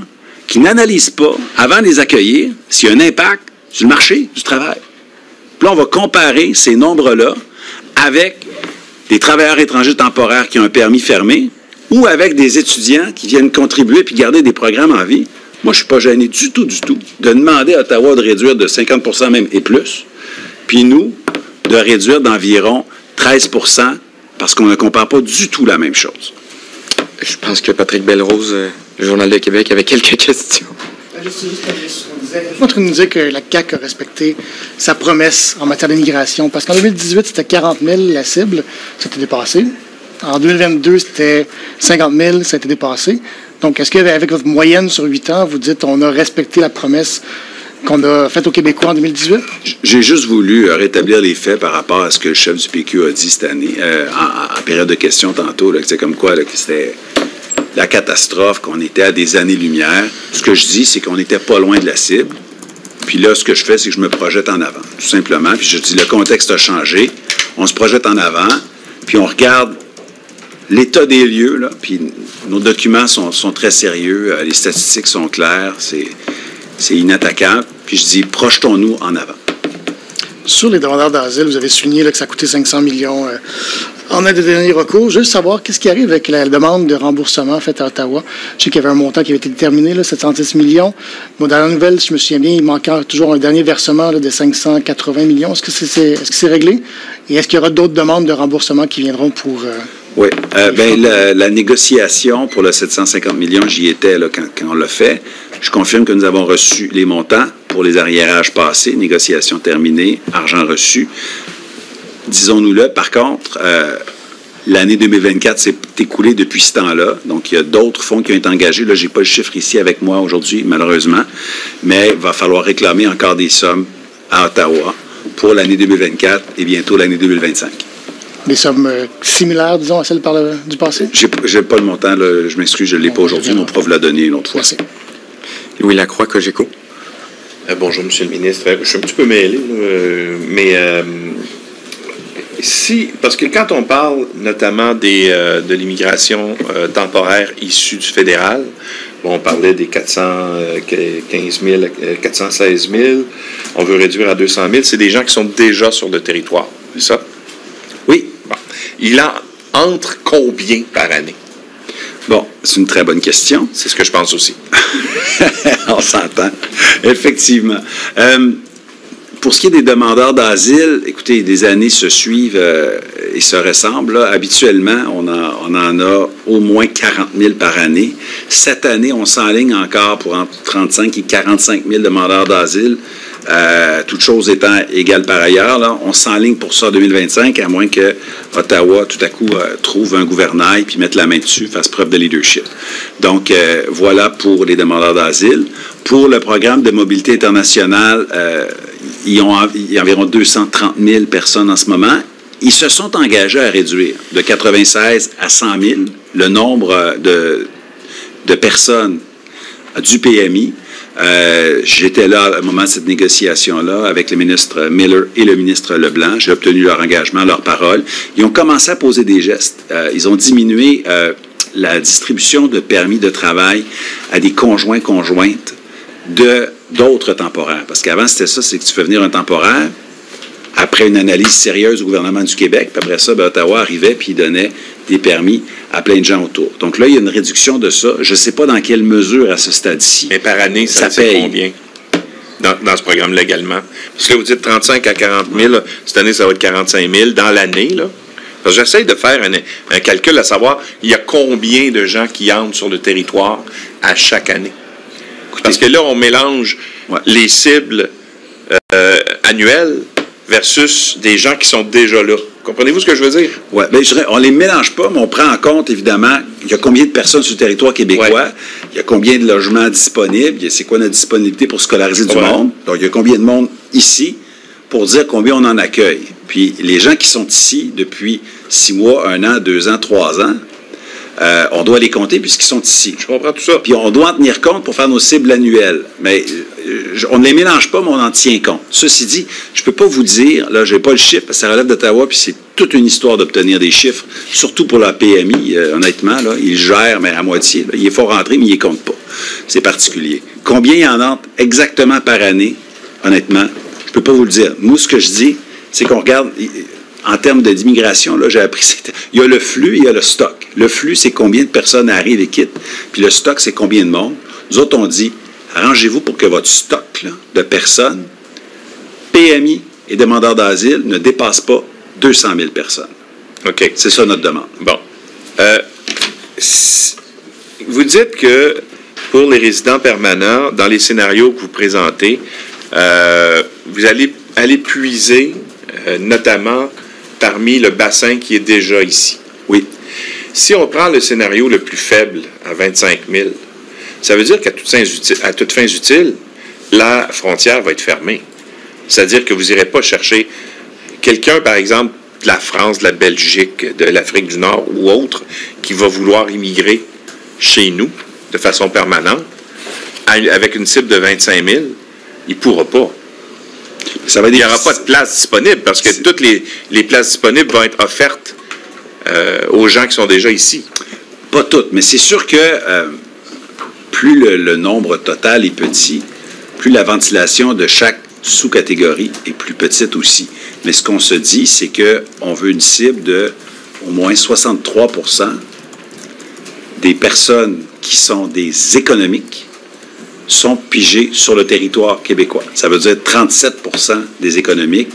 qui n'analyse pas, avant de les accueillir, s'il y a un impact sur le marché du travail. Puis là, on va comparer ces nombres-là avec des travailleurs étrangers temporaires qui ont un permis fermé ou avec des étudiants qui viennent contribuer puis garder des programmes en vie. Moi, je ne suis pas gêné du tout, de demander à Ottawa de réduire de 50 % même et plus, puis nous, de réduire d'environ 13 % parce qu'on ne compare pas du tout la même chose. Je pense que Patrick Belrose, le Journal de Québec, avait quelques questions. On est en train de nous dire que la CAQ a respecté sa promesse en matière d'immigration, parce qu'en 2018, c'était 40 000 la cible, ça a été dépassé. En 2022, c'était 50 000, ça a été dépassé. Donc, est-ce qu'avec votre moyenne sur 8 ans, vous dites on a respecté la promesse qu'on a faite aux Québécois en 2018? J'ai juste voulu rétablir les faits par rapport à ce que le chef du PQ a dit cette année, en période de questions tantôt, là, que c'est comme quoi là, que c'était la catastrophe, qu'on était à des années-lumière. Ce que je dis, c'est qu'on n'était pas loin de la cible. Puis là, ce que je fais, c'est que je me projette en avant, tout simplement. Puis je dis, le contexte a changé, on se projette en avant, puis on regarde l'état des lieux, là, puis nos documents sont très sérieux, les statistiques sont claires, c'est inattaquable. Puis je dis, projetons-nous en avant. Sur les demandeurs d'asile, vous avez souligné là, que ça a coûté 500 millions en aide de dernier recours. Juste savoir, qu'est-ce qui arrive avec la demande de remboursement faite à Ottawa? Je sais qu'il y avait un montant qui avait été déterminé, là, 710 millions. Bon, dans la nouvelle, si je me souviens bien, il manque toujours un dernier versement là, de 580 millions. Est-ce que c'est réglé? Et est-ce qu'il y aura d'autres demandes de remboursement qui viendront pour... Oui. La négociation pour le 750 millions, j'y étais là, quand on l'a fait. Je confirme que nous avons reçu les montants pour les arriérages passés, négociation terminée, argent reçu. Disons-nous-le. Par contre, l'année 2024 s'est écoulée depuis ce temps-là. Donc, il y a d'autres fonds qui ont été engagés. Là, je n'ai pas le chiffre ici avec moi aujourd'hui, malheureusement. Mais il va falloir réclamer encore des sommes à Ottawa pour l'année 2024 et bientôt l'année 2025. Des sommes similaires, disons, à celles du passé? J'ai pas le montant, là, je m'excuse, je ne l'ai pas aujourd'hui. Mon prof l'a donné une autre fois. Merci. Louis Lacroix, Cogeco. Bonjour, M. le ministre. Je suis un petit peu mêlé, mais parce que quand on parle notamment de l'immigration temporaire issue du fédéral, Bon, on parlait des 415 000, 416 000. On veut réduire à 200 000. C'est des gens qui sont déjà sur le territoire, c'est ça? Oui. Bon. Il en entre combien par année? Bon, c'est une très bonne question. C'est ce que je pense aussi. On s'entend. Effectivement. Pour ce qui est des demandeurs d'asile, écoutez, les années se suivent et se ressemblent. Là. Habituellement, on en a au moins 40 000 par année. Cette année, on s'enligne encore pour entre 35 et 45 000 demandeurs d'asile. Toutes choses étant égales par ailleurs, là, on s'enligne pour ça en 2025, à moins que Ottawa, tout à coup, trouve un gouvernail puis mette la main dessus, fasse preuve de leadership. Donc, voilà pour les demandeurs d'asile. Pour le programme de mobilité internationale, il y a environ 230 000 personnes en ce moment. Ils se sont engagés à réduire de 96 à 100 000 le nombre de personnes du PMI. J'étais là au moment de cette négociation-là avec le ministre Miller et le ministre Leblanc. J'ai obtenu leur engagement, leur parole. Ils ont commencé à poser des gestes. Ils ont diminué la distribution de permis de travail à des conjointes d'autres temporaires. Parce qu'avant, c'était ça, c'est que tu fais venir un temporaire après une analyse sérieuse au gouvernement du Québec, puis après ça, Ottawa arrivait puis il donnait des permis à plein de gens autour. Donc là, il y a une réduction de ça. Je ne sais pas dans quelle mesure à ce stade-ci. Mais par année, ça paye combien dans ce programme légalement? Parce que là, vous dites 35 à 40 000. Là, cette année, ça va être 45 000 dans l'année. Là. Parce que j'essaie de faire un calcul à savoir il y a combien de gens qui entrent sur le territoire à chaque année. Parce que là, on mélange les cibles annuelles versus des gens qui sont déjà là. Comprenez-vous ce que je veux dire? Oui, bien, on ne les mélange pas, mais on prend en compte, évidemment, il y a combien de personnes sur le territoire québécois, il y a combien de logements disponibles, c'est quoi notre disponibilité pour scolariser du monde, donc il y a combien de monde ici pour dire combien on en accueille. Puis les gens qui sont ici depuis 6 mois, 1 an, 2 ans, 3 ans, on doit les compter puisqu'ils sont ici. Je comprends tout ça. Puis on doit en tenir compte pour faire nos cibles annuelles. Mais on ne les mélange pas, mais on en tient compte. Ceci dit, je ne peux pas vous dire, là, je n'ai pas le chiffre, parce que ça relève d'Ottawa, puis c'est toute une histoire d'obtenir des chiffres, surtout pour la PMI, honnêtement, là, ils gèrent, mais à moitié. Là, il faut rentrer, mais ils ne comptent pas. C'est particulier. Combien il y en entre exactement par année, honnêtement, je ne peux pas vous le dire. Moi, ce que je dis, c'est qu'on regarde... En termes d'immigration, là, j'ai appris, il y a le flux, il y a le stock. Le flux, c'est combien de personnes arrivent et quittent. Puis le stock, c'est combien de monde. Nous autres, on dit, arrangez-vous pour que votre stock là, de personnes, PMI et demandeurs d'asile, ne dépasse pas 200 000 personnes. OK. C'est ça notre demande. Bon. Vous dites que pour les résidents permanents, dans les scénarios que vous présentez, vous allez aller puiser notamment parmi le bassin qui est déjà ici. Oui. Si on prend le scénario le plus faible à 25 000, ça veut dire qu'à toutes fins utiles, la frontière va être fermée. C'est-à-dire que vous n'irez pas chercher quelqu'un, par exemple, de la France, de la Belgique, de l'Afrique du Nord ou autre, qui va vouloir immigrer chez nous de façon permanente, avec une cible de 25 000, il ne pourra pas. Il n'y aura pas de place disponible parce que toutes les places disponibles vont être offertes aux gens qui sont déjà ici. Pas toutes, mais c'est sûr que plus le nombre total est petit, plus la ventilation de chaque sous-catégorie est plus petite aussi. Mais ce qu'on se dit, c'est qu'on veut une cible de au moins 63% des personnes qui sont des économiques sont pigés sur le territoire québécois. Ça veut dire 37% des économiques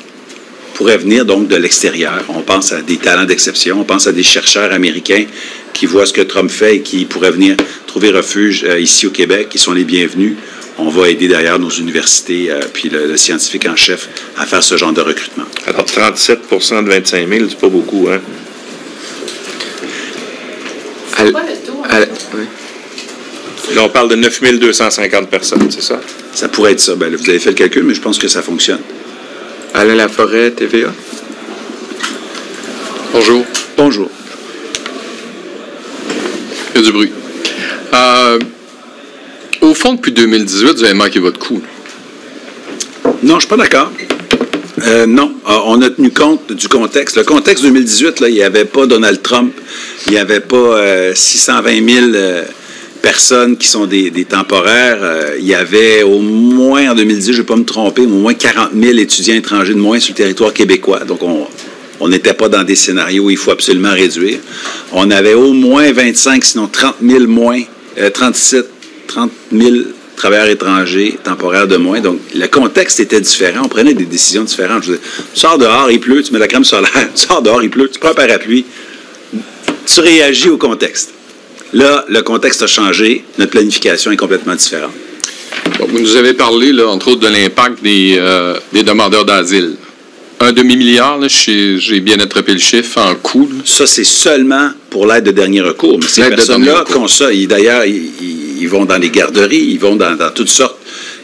pourraient venir donc de l'extérieur. On pense à des talents d'exception, on pense à des chercheurs américains qui voient ce que Trump fait et qui pourraient venir trouver refuge ici au Québec, qui sont les bienvenus. On va aider d'ailleurs nos universités puis le scientifique en chef à faire ce genre de recrutement. Alors 37% de 25 000, c'est pas beaucoup, hein? C'est quoi le taux? Oui. Là, on parle de 9 250 personnes, c'est ça? Ça pourrait être ça. Ben, là, vous avez fait le calcul, mais je pense que ça fonctionne. Alain Laforêt, TVA. Bonjour. Bonjour. Il y a du bruit. Au fond, depuis 2018, vous avez manqué votre coup. Non, je ne suis pas d'accord. Non, on a tenu compte du contexte. Le contexte 2018, là, il n'y avait pas Donald Trump, il n'y avait pas 620 000 personnes qui sont des temporaires. Il y avait au moins, en 2010, je ne vais pas me tromper, au moins 40 000 étudiants étrangers de moins sur le territoire québécois. Donc, on n'était pas dans des scénarios où il faut absolument réduire. On avait au moins 25, sinon 30 000 moins, 30 000 travailleurs étrangers temporaires de moins. Donc, le contexte était différent. On prenait des décisions différentes. Je veux dire, tu sors dehors, il pleut, tu mets la crème solaire. Tu sors dehors, il pleut, tu prends un parapluie. Tu réagis au contexte. Là, le contexte a changé. Notre planification est complètement différente. Bon, vous nous avez parlé, là, entre autres, de l'impact des demandeurs d'asile. 1 demi-milliard, là, j'ai bien attrapé le chiffre, en coût. Là. Ça, c'est seulement pour l'aide de dernier recours. Mais ces personnes-là, d'ailleurs, ils vont dans les garderies, ils vont dans toutes sortes,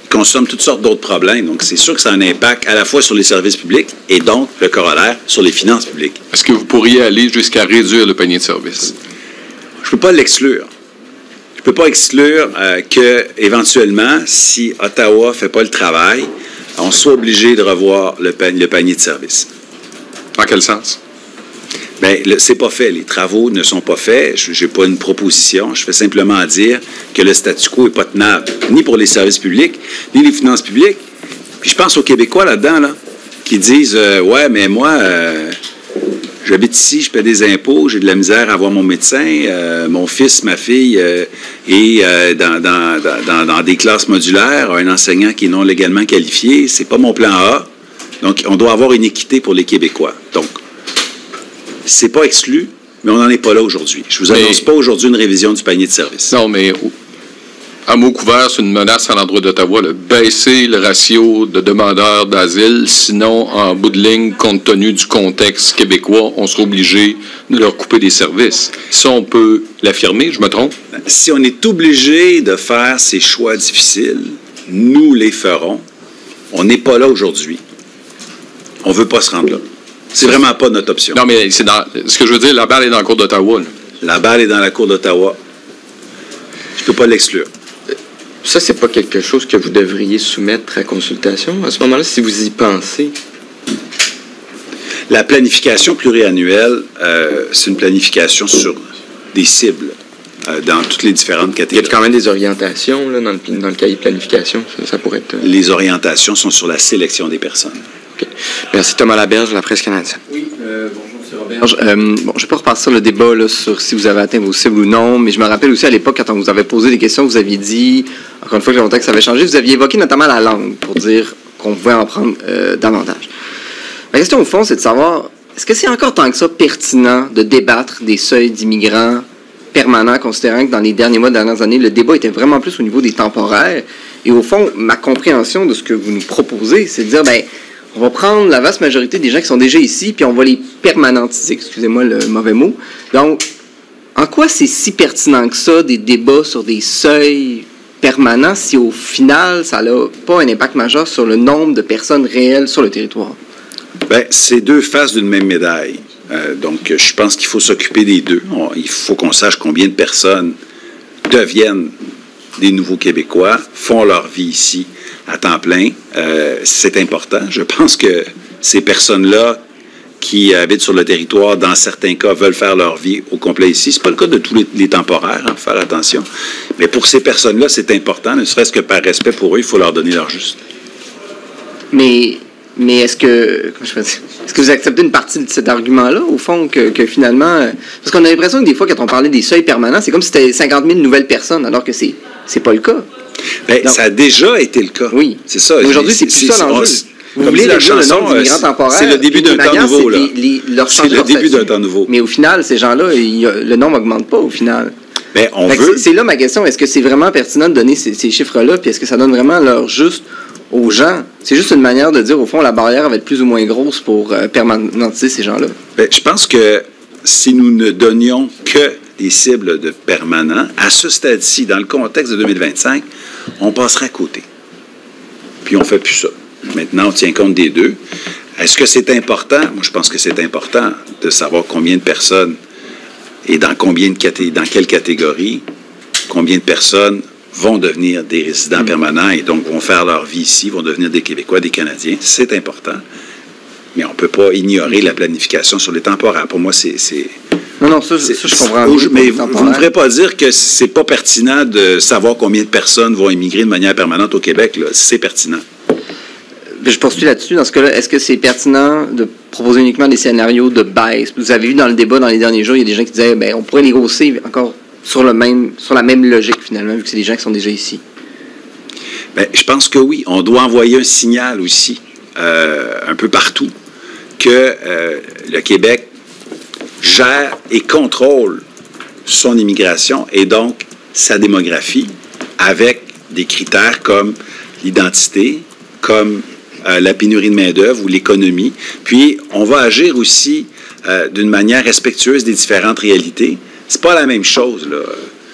ils consomment toutes sortes d'autres problèmes. Donc, c'est sûr que ça a un impact à la fois sur les services publics et donc, le corollaire, sur les finances publiques. Est-ce que vous pourriez aller jusqu'à réduire le panier de services? Je ne peux pas l'exclure. Je ne peux pas exclure que, éventuellement, si Ottawa ne fait pas le travail, on soit obligé de revoir le panier de services. En quel sens? Bien, c'est pas fait. Les travaux ne sont pas faits. Je n'ai pas une proposition. Je fais simplement dire que le statu quo n'est pas tenable, ni pour les services publics, ni les finances publiques. Puis je pense aux Québécois là-dedans, là, qui disent ouais, mais moi, j'habite ici, je paie des impôts, j'ai de la misère à voir mon médecin, mon fils, ma fille est dans des classes modulaires, un enseignant qui est non légalement qualifié, c'est pas mon plan A. Donc, on doit avoir une équité pour les Québécois. Donc, c'est pas exclu, mais on n'en est pas là aujourd'hui. Je vous annonce pas aujourd'hui une révision du panier de services. Non, mais à mot couvert, c'est une menace à l'endroit d'Ottawa, baisser le ratio de demandeurs d'asile, sinon, en bout de ligne, compte tenu du contexte québécois, on sera obligé de leur couper des services. Ça, on peut l'affirmer, je me trompe? Si on est obligé de faire ces choix difficiles, nous les ferons. On n'est pas là aujourd'hui. On ne veut pas se rendre là. C'est vraiment pas notre option. Non, mais ce que je veux dire, la balle est dans la cour d'Ottawa. Là. La balle est dans la cour d'Ottawa. Je ne peux pas l'exclure. Ça, c'est pas quelque chose que vous devriez soumettre à consultation à ce moment-là, si vous y pensez? La planification pluriannuelle, c'est une planification sur des cibles dans toutes les différentes catégories. Il y a quand même des orientations là, dans le cahier de planification. Ça pourrait être... Les orientations sont sur la sélection des personnes. Okay. Merci. Thomas Laberge, La Presse canadienne. Oui, bonjour, M. Roberge. Je ne vais pas repartir le débat là, sur si vous avez atteint vos cibles ou non, mais je me rappelle aussi à l'époque, quand on vous avait posé des questions, vous aviez dit, encore une fois que le contexte avait changé, vous aviez évoqué notamment la langue pour dire qu'on pouvait en prendre davantage. Ma question, au fond, c'est de savoir, est-ce que c'est encore tant que ça pertinent de débattre des seuils d'immigrants permanents, considérant que dans les derniers mois, dernières années, le débat était vraiment plus au niveau des temporaires. Et au fond, ma compréhension de ce que vous nous proposez, c'est de dire, bien, on va prendre la vaste majorité des gens qui sont déjà ici, puis on va les permanentiser, excusez-moi le mauvais mot. Donc, en quoi c'est si pertinent que ça, des débats sur des seuils permanents, si au final, ça n'a pas un impact majeur sur le nombre de personnes réelles sur le territoire? Bien, c'est deux faces d'une même médaille. Donc, je pense qu'il faut s'occuper des deux. Il faut qu'on sache combien de personnes deviennent des nouveaux Québécois, font leur vie ici à temps plein. C'est important. Je pense que ces personnes-là qui habitent sur le territoire, dans certains cas, veulent faire leur vie au complet ici. Ce n'est pas le cas de tous les temporaires, hein, faire attention. Mais pour ces personnes-là, c'est important, ne serait-ce que par respect pour eux, il faut leur donner leur juste. Mais est-ce que vous acceptez une partie de cet argument-là, au fond, que finalement... Parce qu'on a l'impression que des fois, quand on parlait des seuils permanents, c'est comme si c'était 50 000 nouvelles personnes, alors que c'est pas le cas. Bien, ça a déjà été le cas. Oui. C'est ça. Mais aujourd'hui, c'est plus ça l'enjeu. Vous Comme voulez dit la réduire le chanson, nombre d'immigrants temporaires. C'est le début d'un temps nouveau, là. C'est le début d'un temps nouveau. Mais au final, ces gens-là, le nombre n'augmente pas, au final. Bien, c'est là ma question. Est-ce que c'est vraiment pertinent de donner ces chiffres-là, puis est-ce que ça donne vraiment leur juste aux gens? C'est juste une manière de dire, au fond, la barrière va être plus ou moins grosse pour permanentiser ces gens-là. Bien, je pense que si nous ne donnions que des cibles de permanents, à ce stade-ci, dans le contexte de 2025, on passerait à côté. Puis on ne fait plus ça. Maintenant, on tient compte des deux. Est-ce que c'est important? Moi, je pense que c'est important de savoir combien de personnes et dans quelle catégorie, combien de personnes vont devenir des résidents permanents et donc vont faire leur vie ici, vont devenir des Québécois, des Canadiens. C'est important. Mais on ne peut pas ignorer la planification sur les temporaires. Pour moi, Non, ça je comprends. Mais vous ne me ferez pas dire que c'est pas pertinent de savoir combien de personnes vont immigrer de manière permanente au Québec. Là. C'est pertinent. Je poursuis là-dessus. Dans ce cas-là, est-ce que c'est pertinent de proposer uniquement des scénarios de baisse? Vous avez vu dans le débat dans les derniers jours, il y a des gens qui disaient on pourrait les hausser encore sur la même logique, finalement, vu que c'est des gens qui sont déjà ici. Bien, je pense que oui. On doit envoyer un signal aussi, un peu partout, que le Québec gère et contrôle son immigration et donc sa démographie avec des critères comme l'identité, comme la pénurie de main-d'œuvre ou l'économie. Puis, on va agir aussi d'une manière respectueuse des différentes réalités. C'est pas la même chose, là,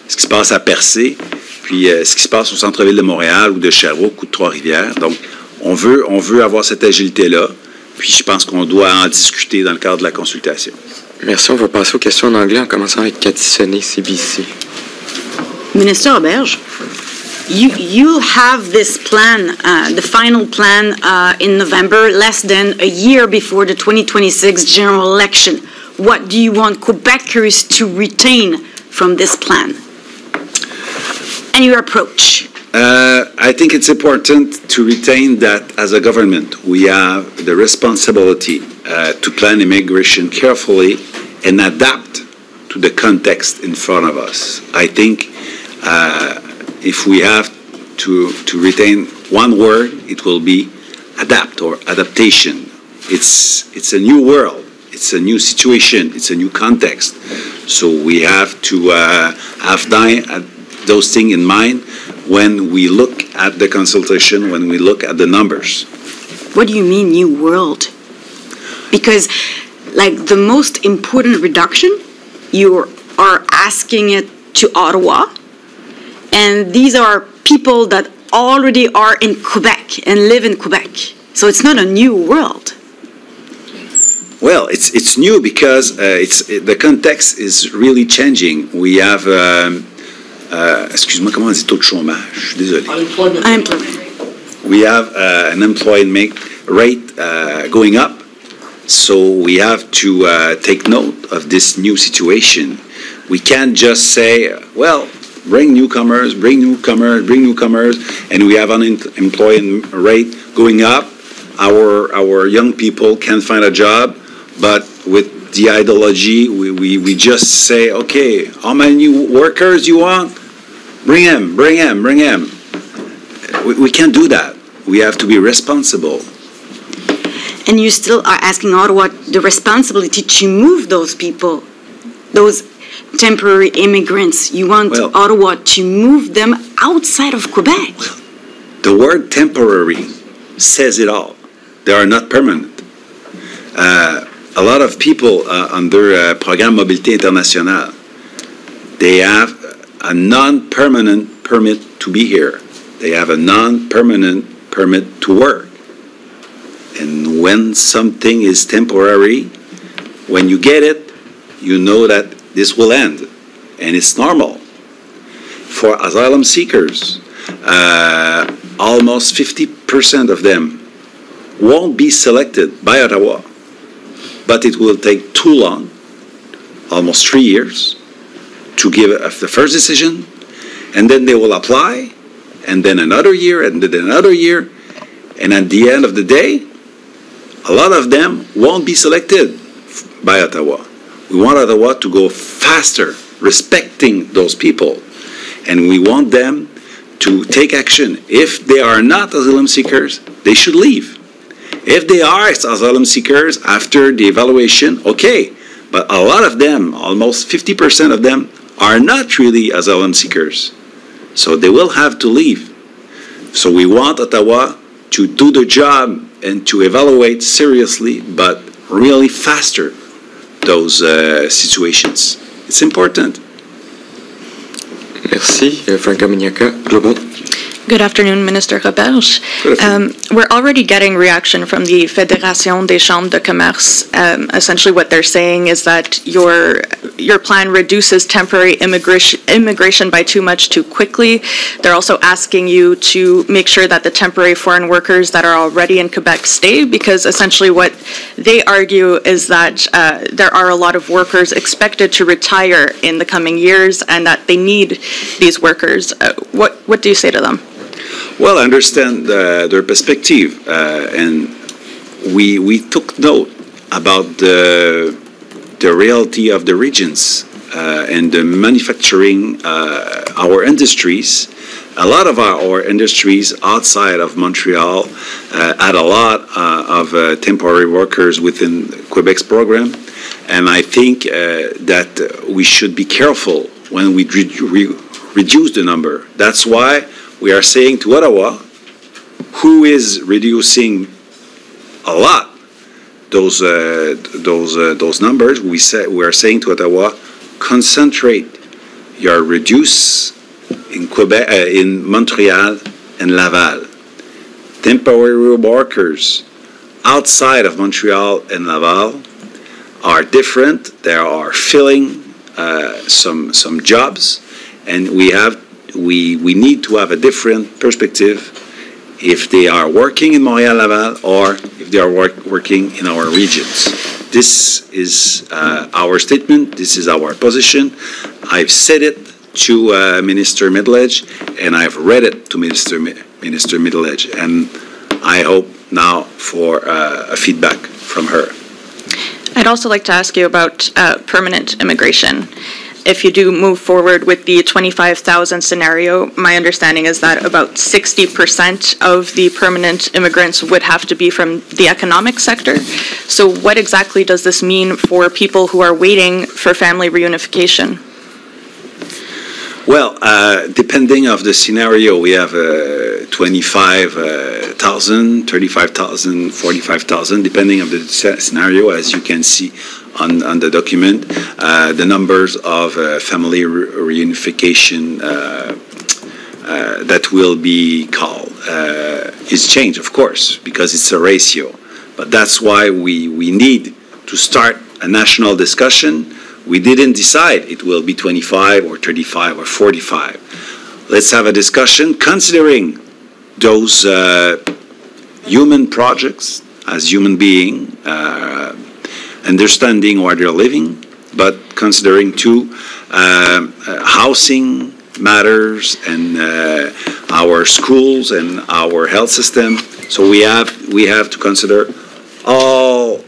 ce qui se passe à Percé, puis ce qui se passe au centre-ville de Montréal ou de Sherbrooke ou de Trois-Rivières. Donc, on veut avoir cette agilité-là, puis je pense qu'on doit en discuter dans le cadre de la consultation. Merci. On va passer aux questions en anglais en commençant avec Cathy Sonnet, CBC. Minister Roberge, you'll have this plan, the final plan in November, less than a year before the 2026 general election. What do you want Quebecers to retain from this plan and your approach? I think it's important to retain that as a government, we have the responsibility to plan immigration carefully and adapt to the context in front of us. I think if we have to retain one word, it will be adapt or adaptation. It's a new world. It's a new situation. It's a new context. So we have to have those things in mind when we look at the consultation, when we look at the numbers. What do you mean, new world? Because, like, the most important reduction, you are asking it to Ottawa, and these are people that already are in Quebec and live in Quebec. So it's not a new world. Well, it's new because the context is really changing. We have, excuse-moi, comment on dit taux de chômage? Je suis désolé. Unemployment. We have an employment rate going up, so we have to take note of this new situation. We can't just say, well, bring newcomers, and we have an unemployment rate going up. Our young people can't find a job. But with the ideology, we just say, okay, how many workers you want? Bring them. We can't do that. We have to be responsible. And you still are asking Ottawa the responsibility to move those people, those temporary immigrants. You want Ottawa to move them outside of Quebec. Well, the word temporary says it all. They are not permanent. A lot of people under Programme Mobilité Internationale, they have a non-permanent permit to be here. They have a non-permanent permit to work. And when something is temporary, when you get it, you know that this will end. And it's normal. For asylum seekers, almost 50% of them won't be selected by Ottawa. But it will take too long, almost 3 years, to give the first decision, and then they will apply, and then another year, and then another year, and at the end of the day, a lot of them won't be selected by Ottawa. We want Ottawa to go faster, respecting those people, and we want them to take action. If they are not asylum seekers, they should leave. If they are asylum seekers after the evaluation, okay. But a lot of them, almost 50% of them, are not really asylum seekers. So they will have to leave. So we want Ottawa to do the job and to evaluate seriously, but really faster, those situations. It's important. Merci. Franca Mignacca, Global. Good afternoon, Minister Roberge. We're already getting reaction from the Fédération des Chambres de Commerce. Essentially what they're saying is that your plan reduces temporary immigration by too much too quickly. They're also asking you to make sure that the temporary foreign workers that are already in Quebec stay, because essentially what they argue is that there are a lot of workers expected to retire in the coming years and that they need these workers. What do you say to them? Well, I understand their perspective, and we took note about the reality of the regions and the manufacturing, our industries. A lot of our industries outside of Montreal had a lot of temporary workers within Quebec's program, and I think that we should be careful when we reduce the number. That's why we are saying to Ottawa, who is reducing a lot those numbers. We are saying to Ottawa, concentrate your reduce in Quebec, in Montreal and Laval. Temporary workers outside of Montreal and Laval are different. They are filling some jobs, and we need to have a different perspective if they are working in Montreal, Laval, or if they are working in our regions. This is our statement. This is our position. I've said it to Minister Middledge, and I've read it to Minister Middledge, and I hope now for a feedback from her. I'd also like to ask you about permanent immigration. If you do move forward with the 25,000 scenario, my understanding is that about 60% of the permanent immigrants would have to be from the economic sector. So what exactly does this mean for people who are waiting for family reunification? Well, depending of the scenario, we have 25,000, 35,000, 45,000, depending of the scenario, as you can see on the document. The numbers of family reunification that will be called is changed, of course, because it's a ratio. But that's why we need to start a national discussion. We didn't decide it will be 25 or 35 or 45. Let's have a discussion considering those human projects as human being, understanding where they're living, but considering too housing matters and our schools and our health system. So we have to consider all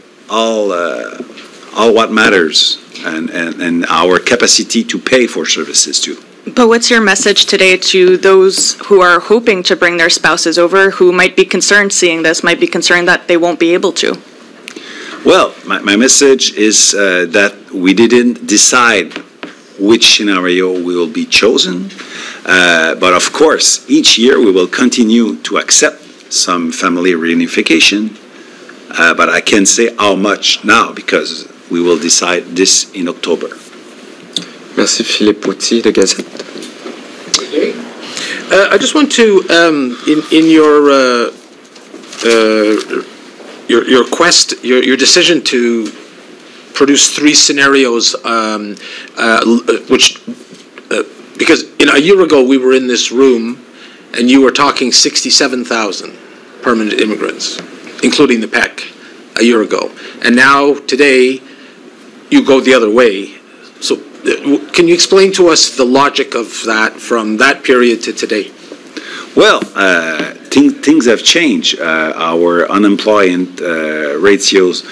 what matters. And our capacity to pay for services too. But what's your message today to those who are hoping to bring their spouses over, who might be concerned seeing this, might be concerned that they won't be able to? Well, my message is that we didn't decide which scenario will be chosen. But of course, each year we will continue to accept some family reunification. But I can't say how much now because we will decide this in October. Merci, Philippe Potier, de Gazette. Okay. I just want to, in your quest, your decision to produce 3 scenarios, because a year ago we were in this room, and you were talking 67,000 permanent immigrants, including the PEC, a year ago, and now today you go the other way. So can you explain to us the logic of that from that period to today? Well, things have changed. Our unemployment ratios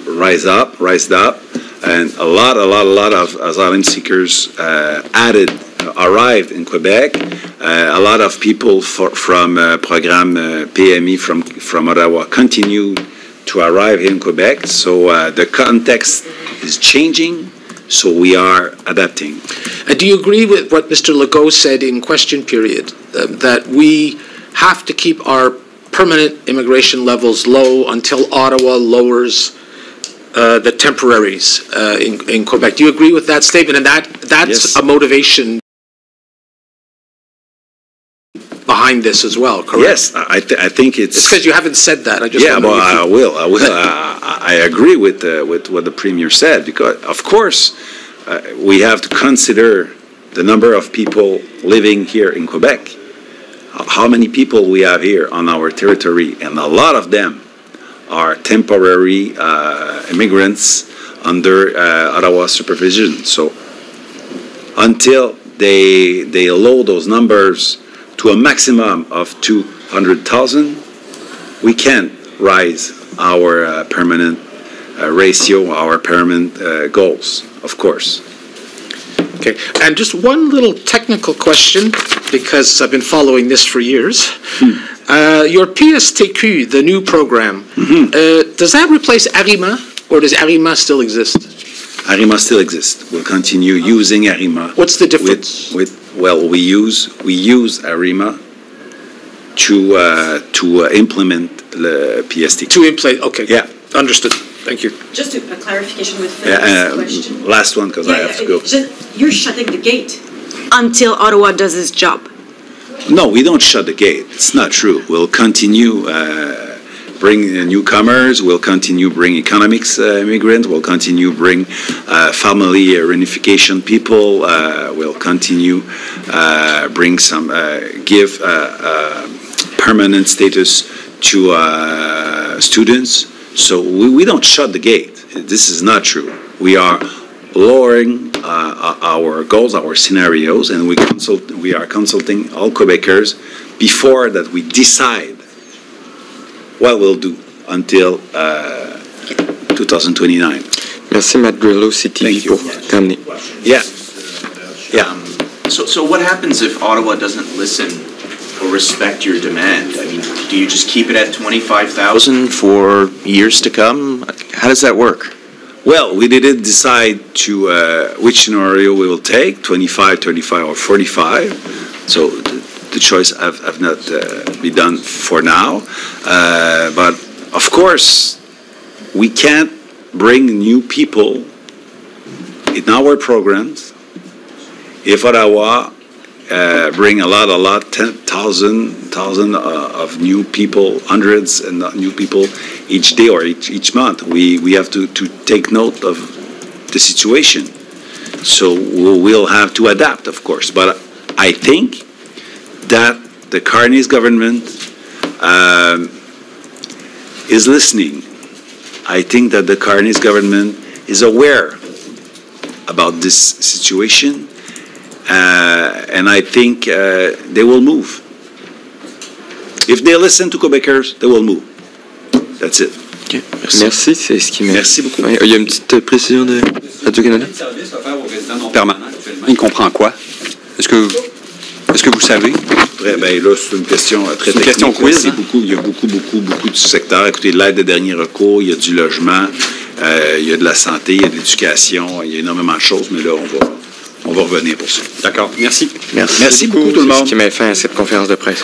rised up, and a lot of asylum seekers arrived in Quebec. A lot of people from program PME from Ottawa continue to arrive in Quebec. So the context is changing, so we are adapting. Do you agree with what Mr. Legault said in question period, that we have to keep our permanent immigration levels low until Ottawa lowers the temporaries in Quebec? Do you agree with that statement? And that's yes. A motivation behind behind this as well, correct? Yes, I think it's... It's because you haven't said that. I just Yeah, wonder well, if you- I will. I agree with what the Premier said, because, of course, we have to consider the number of people living here in Quebec. How many people we have here on our territory, and a lot of them are temporary immigrants under Ottawa supervision. So until they lower those numbers to a maximum of 200,000, we can't rise our permanent ratio, our permanent goals, of course. Okay, and just one little technical question, because I've been following this for years. Your PSTQ, the new program, does that replace ARIMA, or does ARIMA still exist? ARIMA still exists. We'll continue using ARIMA. What's the difference? Well, we use ARIMA to implement the PSTQ. To implement, okay. Yeah. Understood. Thank you. Just a clarification with Philip's question. Last one, because I have to go. You're shutting the gate until Ottawa does its job. No, we don't shut the gate. It's not true. We'll continue bring newcomers. We'll continue bring economics immigrants. We'll continue bring family reunification people. We'll continue bring some give permanent status to students. So we don't shut the gate. This is not true. We are lowering our goals, our scenarios, and we are consulting all Quebecers before that we decide what we'll do until 2029. Merci, Matt Grillo, CTV, pour terminer. Yeah. So what happens if Ottawa doesn't listen or respect your demand? I mean, do you just keep it at 25,000 for years to come? How does that work? Well, we didn't decide to which scenario we will take, 25, 35, or 45. So the choice have not been done for now. But of course, we can't bring new people in our programs if Ottawa bring a lot, 10,000 of new people, hundreds and new people each day or each month. We have to take note of the situation. So we'll have to adapt, of course. But I think that the Carney's government is listening. I think that the Carney's government is aware about this situation. And I think they will move. If they listen to Quebecers, they will move. That's it. Okay. Merci, c'est ce qui Merci beaucoup. Il y a une petite précision de Radio-Canada? Permanent, actuellement. Il comprend quoi? Est-ce que vous savez? Ben là, c'est une question très technique. Question quiz. Il y a beaucoup de secteurs. Écoutez, l'aide de dernier recours, il y a du logement, il y a de la santé, il y a de l'éducation, il y a énormément de choses, mais là, on va revenir pour ça. D'accord. Merci. Merci beaucoup, tout le monde. C'est ce qui met fin à cette conférence de presse.